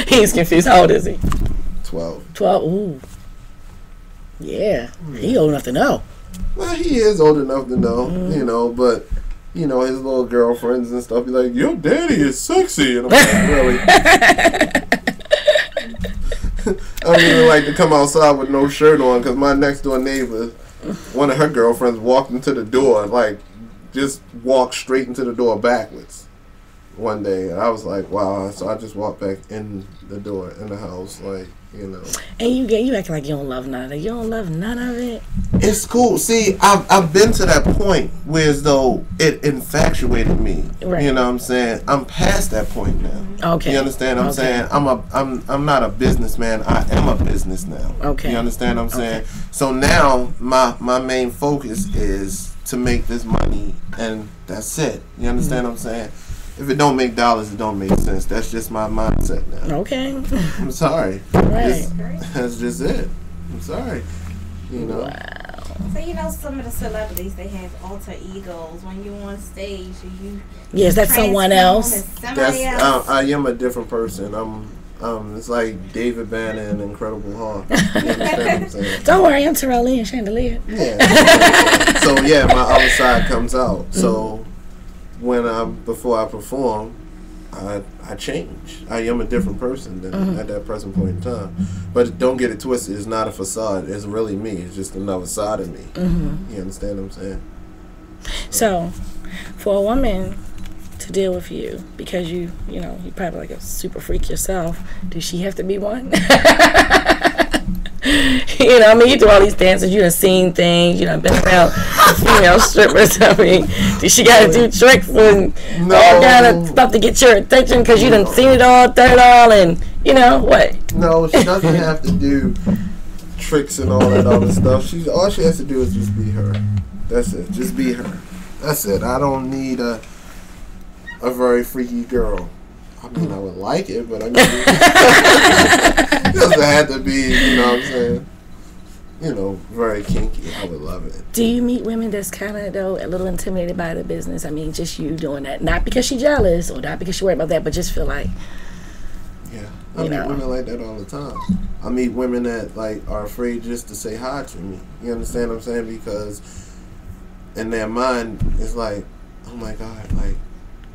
He's confused. How old is he? 12. 12. Ooh. Yeah. He old enough to know. Well, he is old enough to know, you know, but, you know, his little girlfriends and stuff be like, "Your daddy is sexy." And I'm like, really? I don't even like to come outside with no shirt on because my next door neighbor, one of her girlfriends walked into the door, like, just walked straight into the door backwards one day. And I was like, wow. So I just walked back in the door in the house, like, you know. And you acting like you don't love none of it. You don't love none of it. It's cool. See, I've been to that point where as though it infatuated me. Right. You know what I'm saying? I'm past that point now. Okay. You understand what I'm Okay. saying? I'm not a businessman. I am a business now. Okay. You understand what I'm saying? So now my main focus is to make this money, and that's it. You understand what I'm saying? If it don't make dollars, it don't make sense. That's just my mindset now. Okay. I'm sorry. Right. That's just it. I'm sorry. You know. Wow. So you know, some of the celebrities, they have alter egos. When you're on stage, you Yes, that's someone else. Somebody else. I am a different person. It's like David Banner in Incredible Hulk. You understand what I'm saying? Don't worry, I'm Terrell Lee and Chandelier. Yeah. So yeah, my other side comes out. So before I perform, I change. I am a different person than at that present point in time. But don't get it twisted. It's not a facade. It's really me. It's just another side of me. You understand what I'm saying? So, for a woman to deal with you because you probably like a super freak yourself, does she have to be one? You know, I mean, you do all these dances, you done seen things, you done been around female strippers. I mean, does she got to do tricks and all kind of stuff to get your attention because you done seen it all, done it all, and you know what? No, she doesn't have to do tricks and all that other stuff. All she has to do is just be her. That's it. Just be her. That's it. I don't need a very freaky girl. I mean, I would like it, but I mean, it doesn't have to be, you know what I'm saying, you know, very kinky. I would love it. Do you meet women that's kind of, though, a little intimidated by the business? I mean, just you doing that. Not because she's jealous or not because she worried about that, but just feel like, yeah. I meet women like that all the time. I meet women that, like, are afraid just to say hi to me. You understand what I'm saying? Because in their mind, it's like, oh, my God, like,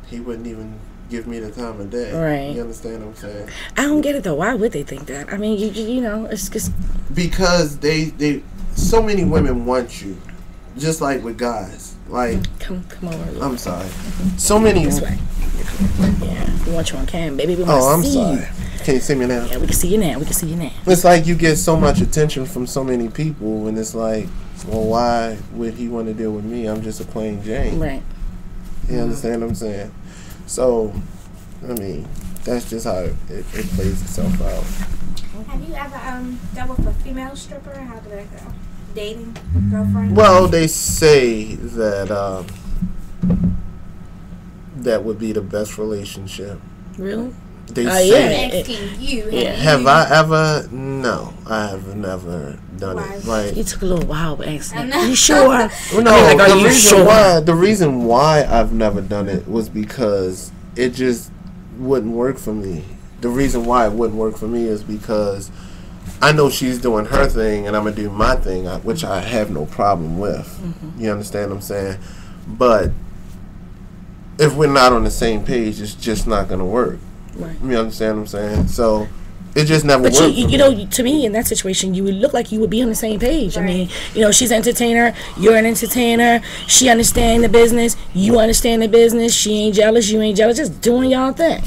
he wouldn't even give me the time of day. Right. You understand what I'm saying? I don't get it though. Why would they think that? I mean, you know, it's just because they so many women want you, just like with guys. Like, come over. I'm sorry. So many. This way. Yeah, we want you on cam, baby. We want Oh, I'm to see sorry. you. Can you see me now? Yeah, we can see you now. We can see you now. It's like you get so much attention from so many people, and it's like, well, why would he want to deal with me? I'm just a plain Jane. Right. You understand what I'm saying? So, I mean, that's just how it plays itself out. Have you ever dealt with a female stripper? How did that go? Dating, girlfriend? Well, they say that that would be the best relationship. Really? They I'm say. asking you. Yeah. Have I ever? No, I have never done Why? it. Like, You took a little while with asking. I know. You sure? well, no, like, are you sure? the reason why I've never done it was because it just wouldn't work for me. The reason why it wouldn't work for me is because I know she's doing her thing and I'm gonna do my thing, which I have no problem with. You understand what I'm saying? But if we're not on the same page, it's just not gonna work. Right. You understand what I'm saying? So it just never But worked. you know, to me, in that situation, you would look like you would be on the same page. I mean, you know, she's an entertainer, you're an entertainer. She understands the business, you understand the business. She ain't jealous, you ain't jealous. Just doing y'all thing.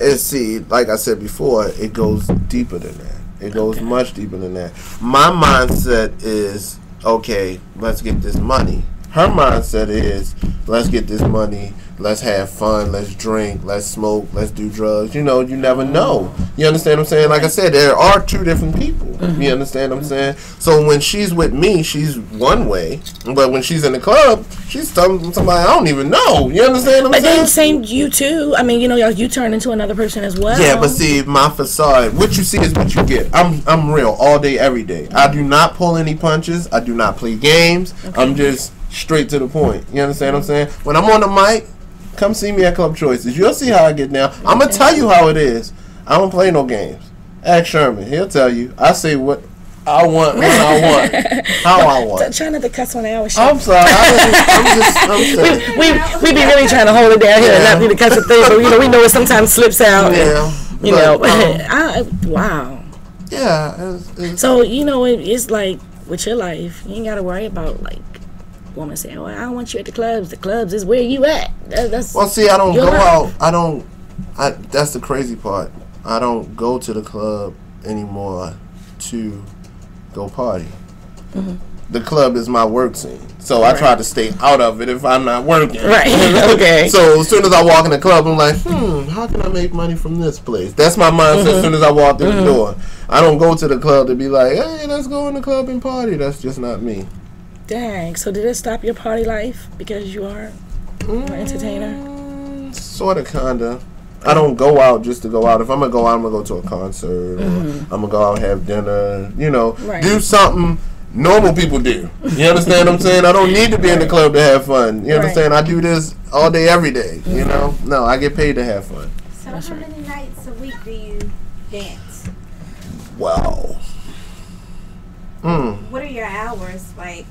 And see, like I said before, it goes deeper than that. It goes much deeper than that. My mindset is, okay, let's get this money. Her mindset is, let's get this money, let's have fun, let's drink, let's smoke, let's do drugs. You know, you never know. You understand what I'm saying? Like I said, there are two different people. You understand what I'm saying? So when she's with me, she's one way, but when she's in the club, she's somebody I don't even know. You understand what I'm saying? But then same you too. I mean, you know, you turn into another person as well. Yeah, but see, my facade, what you see is what you get. I'm real all day, every day. I do not pull any punches. I do not play games. Okay. I'm just straight to the point. You understand what I'm saying? When I'm on the mic, come see me at Club Choices. You'll see how I get down. I'm going to tell you how it is. I don't play no games. Ask Sherman. He'll tell you. I say what I want, when I want, how I want. Try not to cuss on the hour show. I'm sorry. I'm sorry. We be really trying to hold it down here and not be the cuss of thing, but you know, we know it sometimes slips out. Yeah. And, you know, wow. Yeah. So, you know, it's like with your life, you ain't got to worry about like woman saying, "Well, I don't want you at the clubs. The clubs is where you at." That's well, see, I don't go out. That's the crazy part. I don't go to the club anymore to go party. The club is my work scene, so I try to stay out of it if I'm not working. Right. Okay. So as soon as I walk in the club, I'm like, how can I make money from this place? That's my mindset. As soon as I walk through the door, I don't go to the club to be like, hey, let's go in the club and party. That's just not me. Dang. So did it stop your party life because you are an entertainer? Sort of, kinda. I don't go out just to go out. If I'm gonna go out, I'm gonna go to a concert, or I'm gonna go out and have dinner. You know, do something normal people do. You understand what I'm saying? I don't need to be in the club to have fun. You understand? I do this all day, every day. You know? No, I get paid to have fun. So how many nights a week do you dance? Wow. What are your hours like?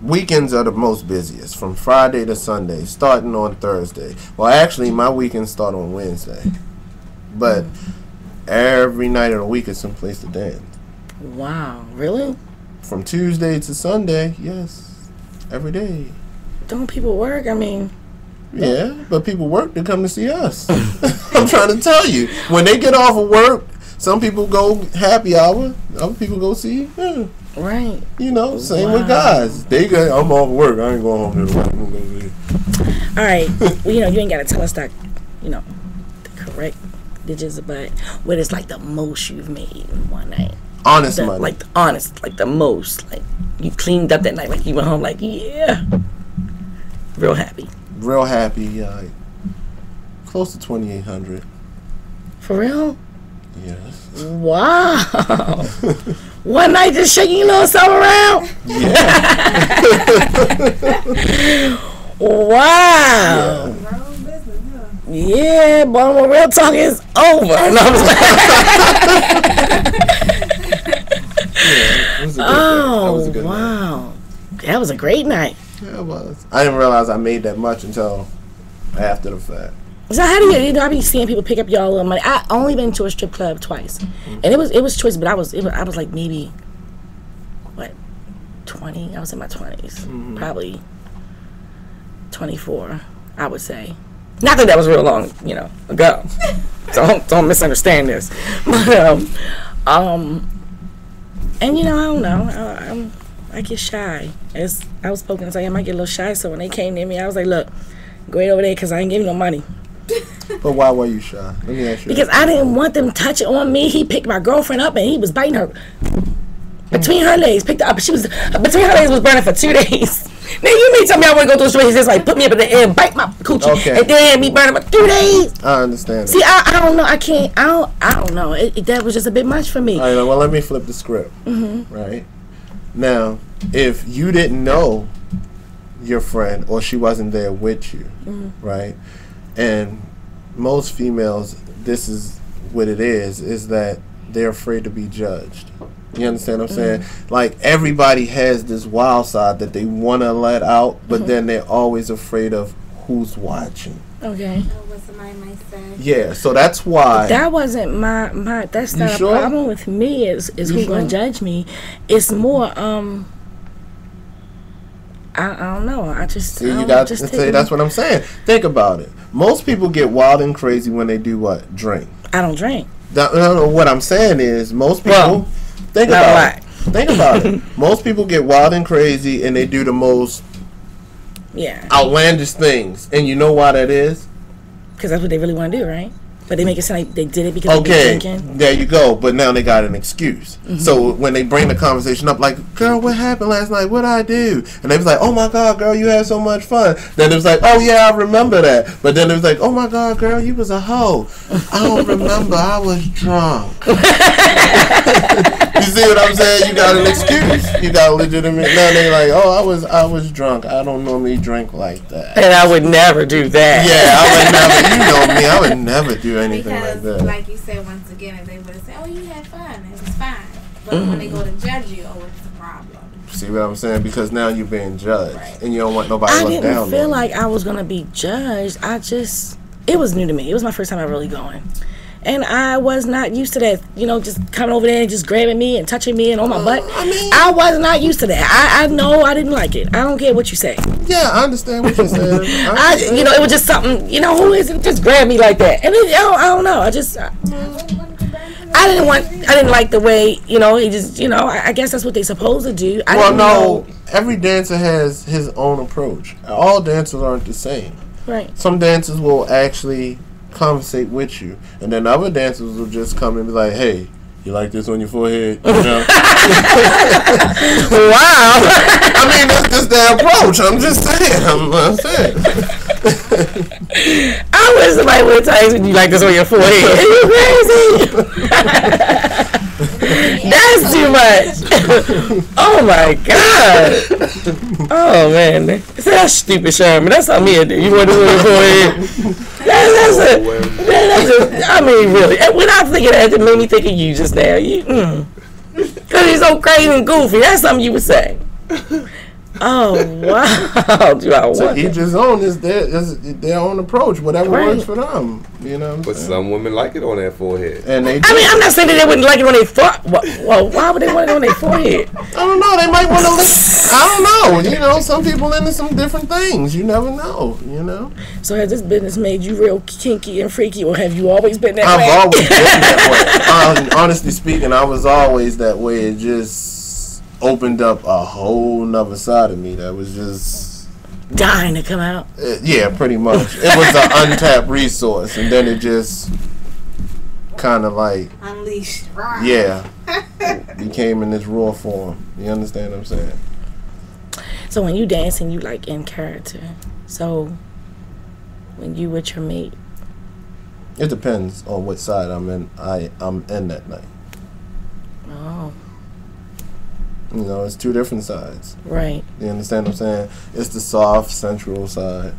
Weekends are the most busiest, from Friday to Sunday, starting on Thursday. Well, actually, my weekends start on Wednesday. But every night of the week is someplace to dance. Wow, really? From Tuesday to Sunday, yes. Every day. Don't people work? I mean... Yeah, but people work to come to see us. I'm trying to tell you. When they get off of work, some people go happy hour, other people go see you. Right. You know, same with guys. They go, I'm off work. I ain't going home to the work. I'm gonna see. All right. Well, you know, you ain't got to tell us that, you know, the correct digits, but what is like the most you've made in one night? Honest money. Like the honest, like the most. Like you cleaned up that night, like you went home like, yeah. Real happy. Real happy. Close to 2,800. For real? Yes. Wow. One night just shaking your little self around? Yeah. Wow. Yeah, yeah, but when real talk is over. No, I'm oh, wow. That was a great night. Yeah, it was. I didn't realize I made that much until after the fact. So how do you know? I be seeing people pick up y'all little money. I only been to a strip club twice, and it was choice. But I was like maybe what 20. I was in my 20s, probably 24. I would say. Not that was real long, you know, ago. don't misunderstand this. But and you know, I don't know. I get shy. As I was spoken, so I might get a little shy. So when they came near me, I was like, look, go right over there because I ain't giving no money. But why were you shy? Let me ask you. Because I didn't want them touching on me. He picked my girlfriend up and he was biting her between her legs. Picked her up. She was between her legs was burning for 2 days. Now you mean tell me I want to go through a story? He just like put me up in the air, bite my coochie, and then me burning for 2 days. I understand. See, I don't know. I can't. I don't know. That was just a bit much for me. All right. Well, let me flip the script. Right now, if you didn't know your friend or she wasn't there with you, right? And most females, this is what it is that they're afraid to be judged. You understand what I'm saying? Like, everybody has this wild side that they want to let out, but then they're always afraid of who's watching. Okay. What somebody might say. Yeah, so that's why. But that wasn't my that's not a problem with me, is who's going to judge me. It's more, I don't know. I just see, you got to say that's what I'm saying. Think about it. Most people get wild and crazy when they do what? Drink. I don't drink. No, what I'm saying is most people think about it. Think about it. Most people get wild and crazy and they do the most outlandish things. And you know why that is? Because that's what they really want to do, right? But they make it sound like they did it because they were drinking. There you go. But now they got an excuse. So when they bring the conversation up, like, girl, what happened last night? What'd I do? And they was like, oh my God, girl, you had so much fun. Then it was like, oh yeah, I remember that. But then it was like, oh my God, girl, you was a hoe. I don't remember. I was drunk. You see what I'm saying? You got an excuse. You got a legitimate. Now they like, oh, I was drunk. I don't normally drink like that. And I would never do that. Yeah, I would never. You know me. I would never do anything because, like that. like you said, once again, if they would have said, "Oh, you had fun," it was fine. But when they go to judge you, oh, it's a problem. See what I'm saying? Because now you're being judged, Right. and you don't want nobody to I look down didn't on feel you. like I was gonna be judged. It was new to me. It was my first time ever really going. And I was not used to that, just coming over there and just grabbing me and touching me and on my butt. I was not used to that. I know I didn't like it. I don't care what you say. Yeah, I understand what you're saying. It was just something, who isn't just grab me like that? And I don't know. I didn't like the way, he just, I guess that's what they supposed to do. Every dancer has his own approach. All dancers aren't the same. Right. Some dancers will actually conversate with you, and then other dancers will just come and be like, hey, you like this on your forehead? You know? Wow. I mean, that's just their approach. I'm just saying. I'm saying. I wish somebody would tell you you like this on your forehead. Are you crazy? That's too much. Oh my God. Oh man. That's stupid, Sherman. That's not me. You want to do it on your forehead? I mean, really. When I think of that, it made me think of you just now. Because you're so crazy and goofy. That's something you would say. Oh, wow. So each his own is their own approach. Whatever works for them. You know what I'm But saying? some women like it on their forehead. And they I mean, I'm not saying that they wouldn't like it on their forehead. Well, why would they want it on their forehead? I don't know. They might want to I don't know. Some people into some different things. You never know, So has this business made you real kinky and freaky, or have you always been that I've way? always been that way. Honestly speaking, I was always that way. It just opened up a whole nother side of me that was just dying to come out. Yeah, pretty much. It was an untapped resource, and then it just kind of like Unleashed. became in this raw form. You understand what I'm saying? So when you dancing, you like in character. So when you with your mate, It depends on what side I'm in. I'm in that night. oh, It's two different sides. right. You understand what I'm saying? It's the soft, sensual side.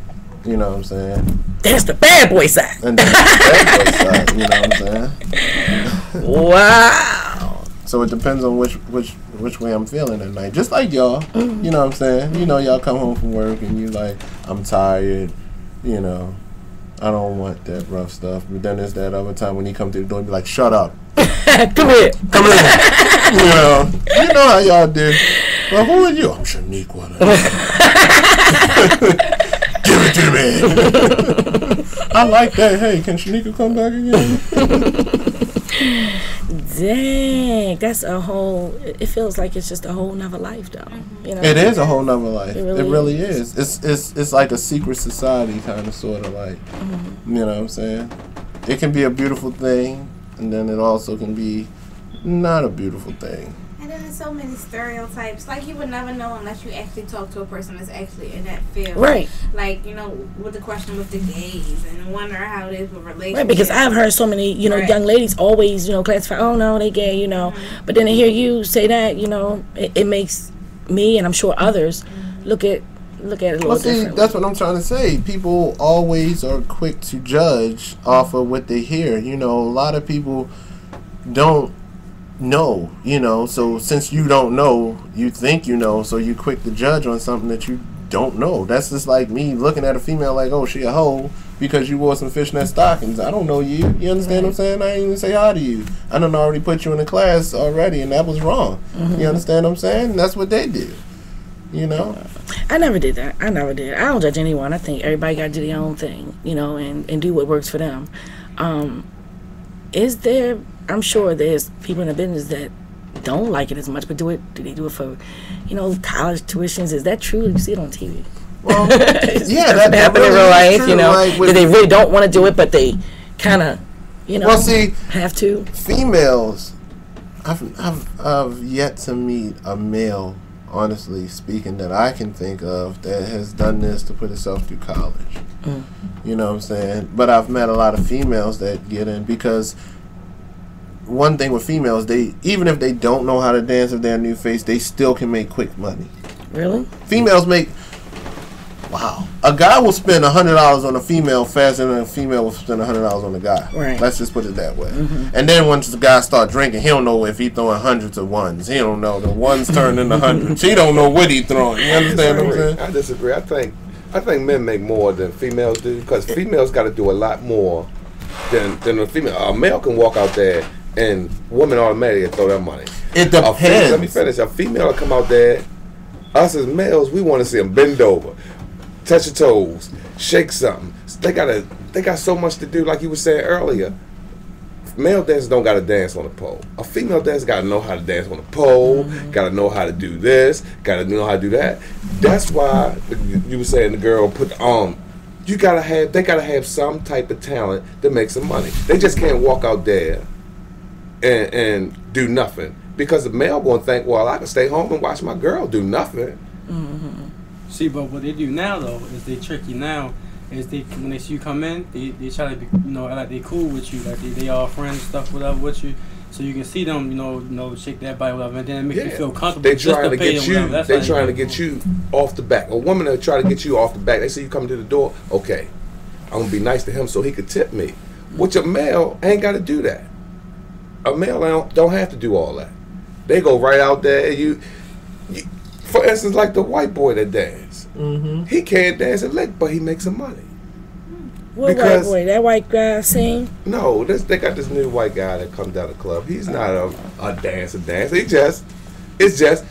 You know what I'm saying? That's the bad boy side. And then the bad boy side. You know what I'm saying? Wow. So it depends on which way I'm feeling that night. Just like y'all. You know what I'm saying? Y'all come home from work and you like, I'm tired. I don't want that rough stuff. But then there's that other time when he come through the door and be like, shut up. Come here. Come in. You know how y'all do. Well, who are you? I'm Shaniqua. Give it to me. I like that. Hey, can Shaniqua come back again? Dang, that's a whole. It feels like it's just a whole nother life, though. It is a whole nother life. It It really really is. It's like a secret society kind of sort of like. You know what I'm saying? It can be a beautiful thing, and then it also can be not a beautiful thing. And then there's so many stereotypes. Like, you would never know unless you actually talk to a person that's actually in that field. Right. Like, with the question with the gays and wonder how it is with relationships. Right, because I've heard so many, Right. young ladies always, classify, oh no, they gay, But then to hear you say that, it makes me, and I'm sure others, look at it a little Well, see, differently. that's what I'm trying to say. People always are quick to judge off of what they hear. A lot of people don't know, so since you don't know, you think you know, so you're quick to judge on something that you don't know. That's just like me looking at a female like, oh, she a hoe because you wore some fishnet stockings. I don't know you. You understand what I'm saying? I ain't even say hi to you. I done already put you in a class already, and that was wrong. You understand what I'm saying? And that's what they do. I never did that. I never did. I don't judge anyone. I think everybody got to do their own thing, and do what works for them. I'm sure there's people in the business that don't like it as much, but do they do it for, college tuitions? Is that true? You see it on TV. Well, yeah, that happen in real life. true. You know, Like that they really don't want to do it, but they kind of, you know, well, see, have to. Females, I've yet to meet a male, honestly speaking, that I can think of that has done this to put itself through college. You know what I'm saying? But I've met a lot of females that get in because one thing with females, they even if they don't know how to dance, if they're a new face, they still can make quick money. Really? Females make, wow. A guy will spend $100 on a female faster than a female will spend $100 on a guy. Right. Let's just put it that way. And then once the guy start drinking, he don't know if he throwing hundreds of ones. He don't know the ones turned into hundreds. He don't know what he throwing. You understand what I'm saying? I disagree. I think men make more than females do because females got to do a lot more than a female. A male can walk out there and women automatically throw their money. It depends. Let me finish. A female will come out there. Us as males, we want to see them bend over, touch your toes, shake something. They got so much to do. Like you were saying earlier, male dancers don't got to dance on a pole. A female dancer got to know how to dance on a pole. Got to know how to do this. Got to know how to do that. That's why you were saying the girl put the arm. They gotta have some type of talent to make some money. They just can't walk out there and do nothing because the male gonna think, well, I can stay home and watch my girl do nothing. See, but what they do now though is they trick you now. Is they when they see you come in, they try to be, you know, like they cool with you, like they all friends and stuff whatever with you, so you can see them, you know, shake that body whatever, and then it makes you feel comfortable. They just trying to pay get them, you. whatever. That's They how trying to do it. get you off the back. A woman that try to get you off the back. They see you coming to the door. Okay, I'm gonna be nice to him so he could tip me. Which a male ain't got to do that. A male don't have to do all that. They go right out there. You for instance, like the white boy that dance. He can't dance a lick, but he makes some money. What white boy? That white guy sing? No, they got this new white guy that comes down the club. He's not a dancer. It's just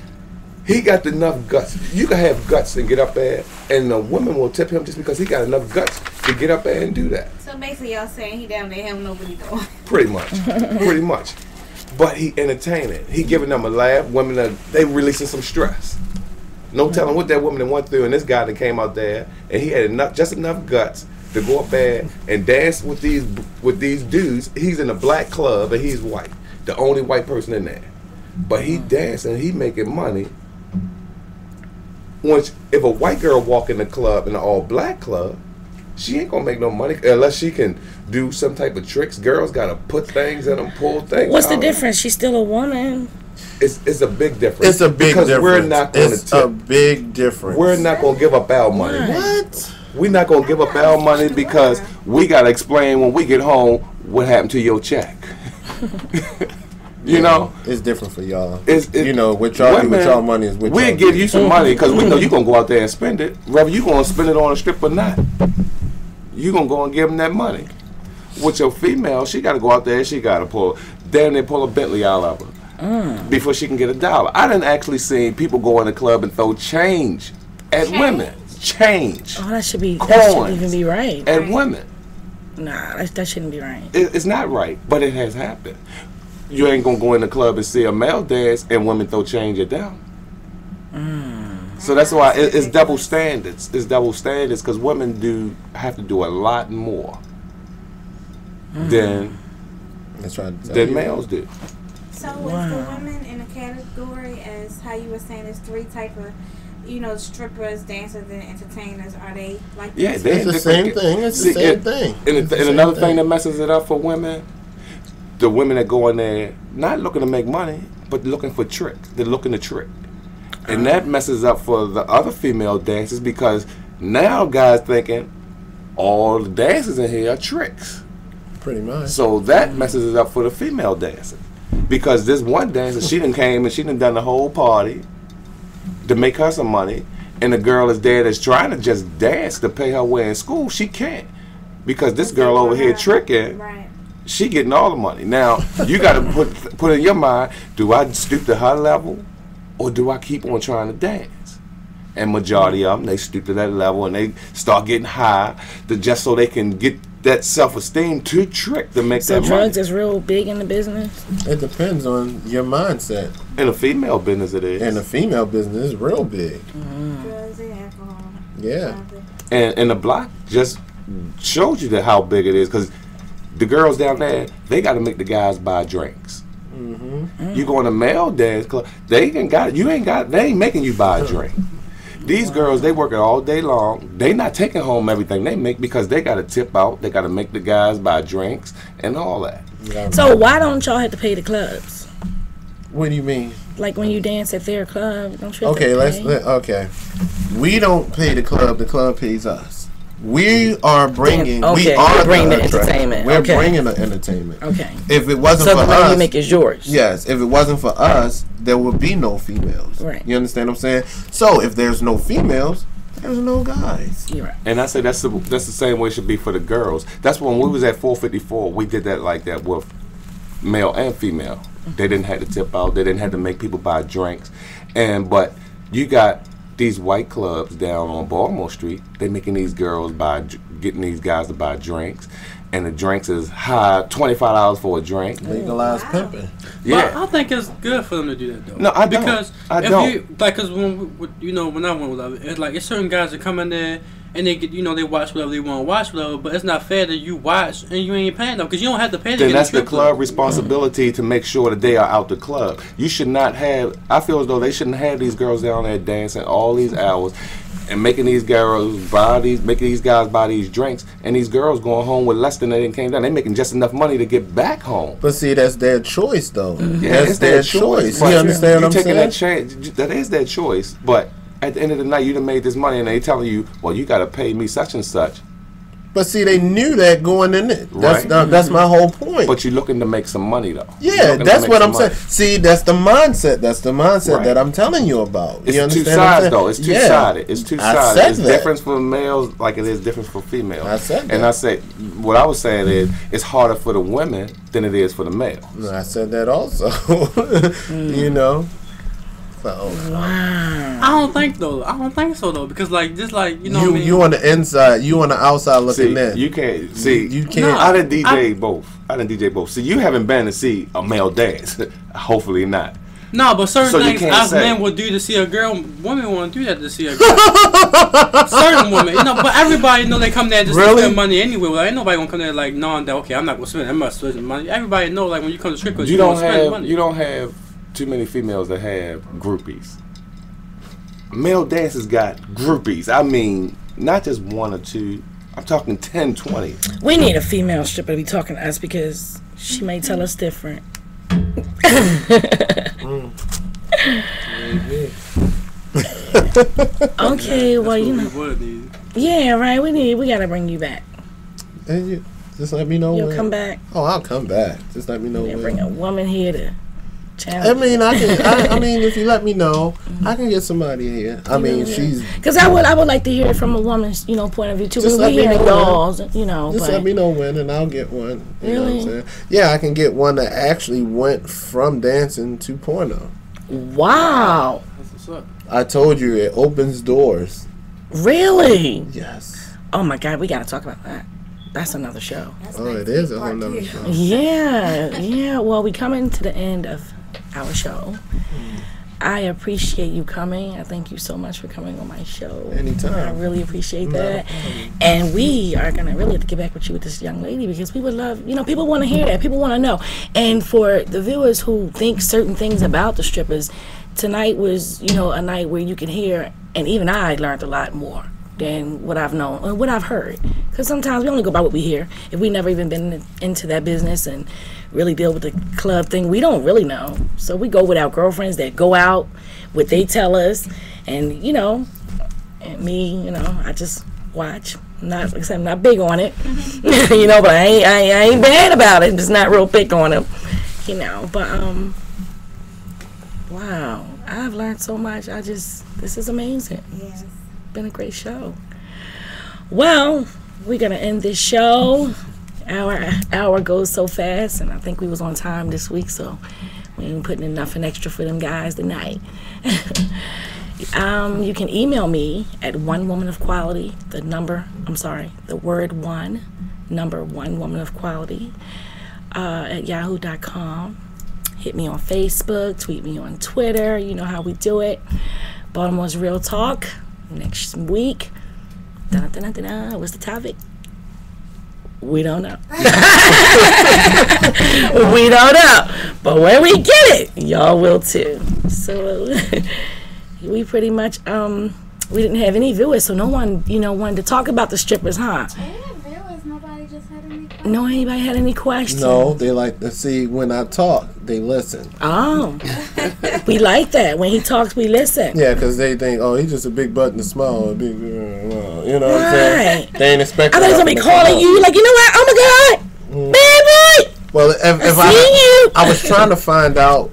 he got enough guts. You can have guts and get up there, and a woman will tip him just because he got enough guts to get up there and do that. So basically, y'all saying he down there, he don't know what he doing. Pretty much. But he entertaining. He giving them a laugh. Women they releasing some stress. No telling what that woman went through, and this guy that came out there, and he had just enough guts to go up there and dance with these dudes. He's in a black club and he's white, the only white person in there. But he dancing, he making money. Once if a white girl walk in the club in an all black club, she ain't gonna make no money unless she can do some type of tricks. Girls gotta put things in them, pull things. What's the out. difference? She's still a woman. It's a big difference. It's a big because difference. We're not going it's to tip. a big difference. We're not gonna give up our money. What? We're not gonna give up our money because we gotta explain when we get home what happened to your check. You know, it's different for y'all. You know, what y'all do with y'all money is what we'll give you some money because we know you're gonna go out there and spend it. Whether you gonna spend it on a strip or not, you gonna go and give them that money. With your female, she gotta go out there. She gotta pull a Bentley out of her before she can get $1. I didn't actually see people go in the club and throw change at women. Change. Oh, that shouldn't even be right. At women. Nah, that shouldn't be right. It's not right, but it has happened. You ain't gonna go in the club and see a male dance and women throw change at them. So that's why it's double standards. It's double standards because women have to do a lot more than males do. So is the women in a category as how you were saying there's 3 type of, you know, strippers, dancers, and entertainers? Are they like yeah, it's the same thing. It's the same thing. And another thing that messes it up for women, the women that go in there not looking to make money, but looking for tricks. They're looking to trick. And that messes up for the other female dancers because now guys thinking all the dancers in here are tricks. Pretty much. So that messes it up for the female dancers. Because this one dancer, she done came and she done the whole party to make her some money, and the girl is there that's trying to just dance to pay her way in school. She can't because this girl over here tricking. Right. She getting all the money. Now you got to put in your mind: do I stoop to her level, or do I keep on trying to dance? And majority of them, they stoop to that level and they start getting high just so they can get that self-esteem to trick to make that money. So drugs is real big in the business? It depends on your mindset. In the female business, it is. In the female business, it's real big. Drugs and alcohol. Yeah. And the block just showed you how big it is, because the girls down there, they got to make the guys buy drinks. You go in a male dance club, they ain't making you buy a drink. These girls, they work it all day long. They not taking home everything they make because they got to tip out. They got to make the guys buy drinks and all that. So why don't y'all have to pay the clubs? What do you mean? Like when you dance at their club, don't you have Okay, to pay? okay. We don't pay the club pays us. We are bringing. Okay, we are bring the attraction. entertainment. We're Okay. bringing the entertainment. Okay. If it wasn't So for the money us, you make is yours. yes. If it wasn't for us, there would be no females. Right. You understand what I'm saying? So if there's no females, there's no guys. You're right. And I say that's the same way it should be for the girls. That's when we was at 454. We did that like that with male and female. They didn't have to tip out. They didn't have to make people buy drinks. But you got these white clubs down on Baltimore Street. They making these girls getting these guys to buy drinks, and the drinks is high, $25 for a drink. Legalized pimping. Yeah. But I think it's good for them to do that though. No, I don't. Because I if don't. you like, cause when when I went with Love, it's like it's certain guys that come in there and they get they watch whatever they want to watch whatever, but it's not fair that you watch and you ain't paying them because you don't have to pay. Then that's the club responsibility to make sure that they are out the club. You should not have. I feel as though they shouldn't have these girls down there dancing all these hours and making these guys buy these drinks, and these girls going home with less than they didn't came down. They making just enough money to get back home. But see, that's their choice, though. Yeah, That's their choice. You But understand what I'm taking saying? that chance. That is their choice. But at the end of the night, you done made this money, and they telling you, well, you got to pay me such and such. But see, they knew that going in it. Right. That's my whole point. But you're looking to make some money, though. Yeah, that's what I'm saying. See, that's the mindset. That's the mindset Right. that I'm telling you about. It's you two understand what I'm sides, saying? though. It's two Yeah. sided. It's two I sided. said It's that. different for males like it is different for females. I said And that. I say, what I was saying is, it's harder for the women than it is for the males. I said that also. You know. So Wow. I don't think so though because like just like what I mean? you on the inside, you on the outside looking See, in. you can't see. You can't. I done DJ both. I done DJ both. See, you haven't been to see a male dance. Hopefully not. No, but certain So you things can't us say. men would do to see a girl. Women won't do that to see a girl. Certain women, but everybody they come there just to Really? spend money anyway. Well, ain't nobody gonna come there like knowing that okay, I'm not gonna spend. I'm not spending money. Everybody know like when you come to strip clubs, You gonna don't spend have. money. You don't have too many females that have groupies. Male dancers got groupies. I mean, not just one or two. I'm talking 10, 20. We need a female stripper to be talking to us because she may tell us different. Okay, well, yeah, right. We gotta bring you back. And you just let me know You'll when. come back. Oh, I'll come back. Just let me know Yeah, when. bring a woman here to I challenge. mean, I mean, if you let me know, I can get somebody here. I mean, she's. Because I would like to hear it from a woman's, point of view too. Just Because let we me hear know y'all's, Just but let me know when, and I'll get one. You know what Really? I'm saying? Yeah, I can get one that actually went from dancing to porno. wow, That's what's up. I told you, it opens doors. really? Yes. Oh my God, we gotta talk about that. That's another show. That's Oh, like it is a part whole nother two. show. Yeah. Well, we coming to the end of our show. I appreciate you coming. I thank you so much for coming on my show. Anytime. I really appreciate that. And we are going to really have to get back with you with this young lady because we would love, people want to hear that. People want to know. And for the viewers who think certain things about the strippers, tonight was, a night where you can hear, and even I learned a lot more than what I've known or what I've heard. Because sometimes we only go by what we hear. If we never even been into that business and really deal with the club thing, we don't really know. So we go with our girlfriends that go out, what they tell us, and and me, I just watch. Not like I said, I'm not big on it, but I ain't bad about it. I'm just not real big on it, But wow, I've learned so much. This is amazing. Yes. Been a great show. Well, we're gonna end this show. Our hour goes so fast, and I think we was on time this week, so we ain't putting enough and extra for them guys tonight. You can email me at onewomanofquality, the word one, number one woman of quality, at yahoo.com. Hit me on Facebook, tweet me on Twitter. You know how we do it. Baltimore's Real Talk next week. Dun, dun, dun, dun, dun. What's the topic? We don't know. We don't know. But when we get it, y'all will too. So we pretty much we didn't have any viewers, so no one, wanted to talk about the strippers, huh? Nobody just had any questions. No, anybody had any questions? No, they like to see when I talk, they listen. Oh, we like that. When he talks, we listen. Yeah, because they think, oh, he's just a big butt and a small, a big, you know what I'm saying? Right. They ain't expecting. I thought he was gonna be calling you like, you know what? Oh my God, bad boy. Well, if I was trying to find out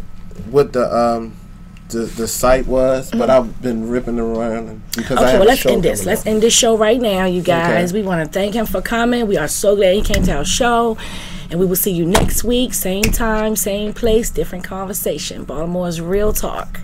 what the site was, but I've been ripping around because I Okay, have well, a let's show end this. coming Let's up. end this show right now, you guys. Okay. We want to thank him for coming. We are so glad he came to our show. And we will see you next week. Same time, same place, different conversation. Baltimore's Real Talk.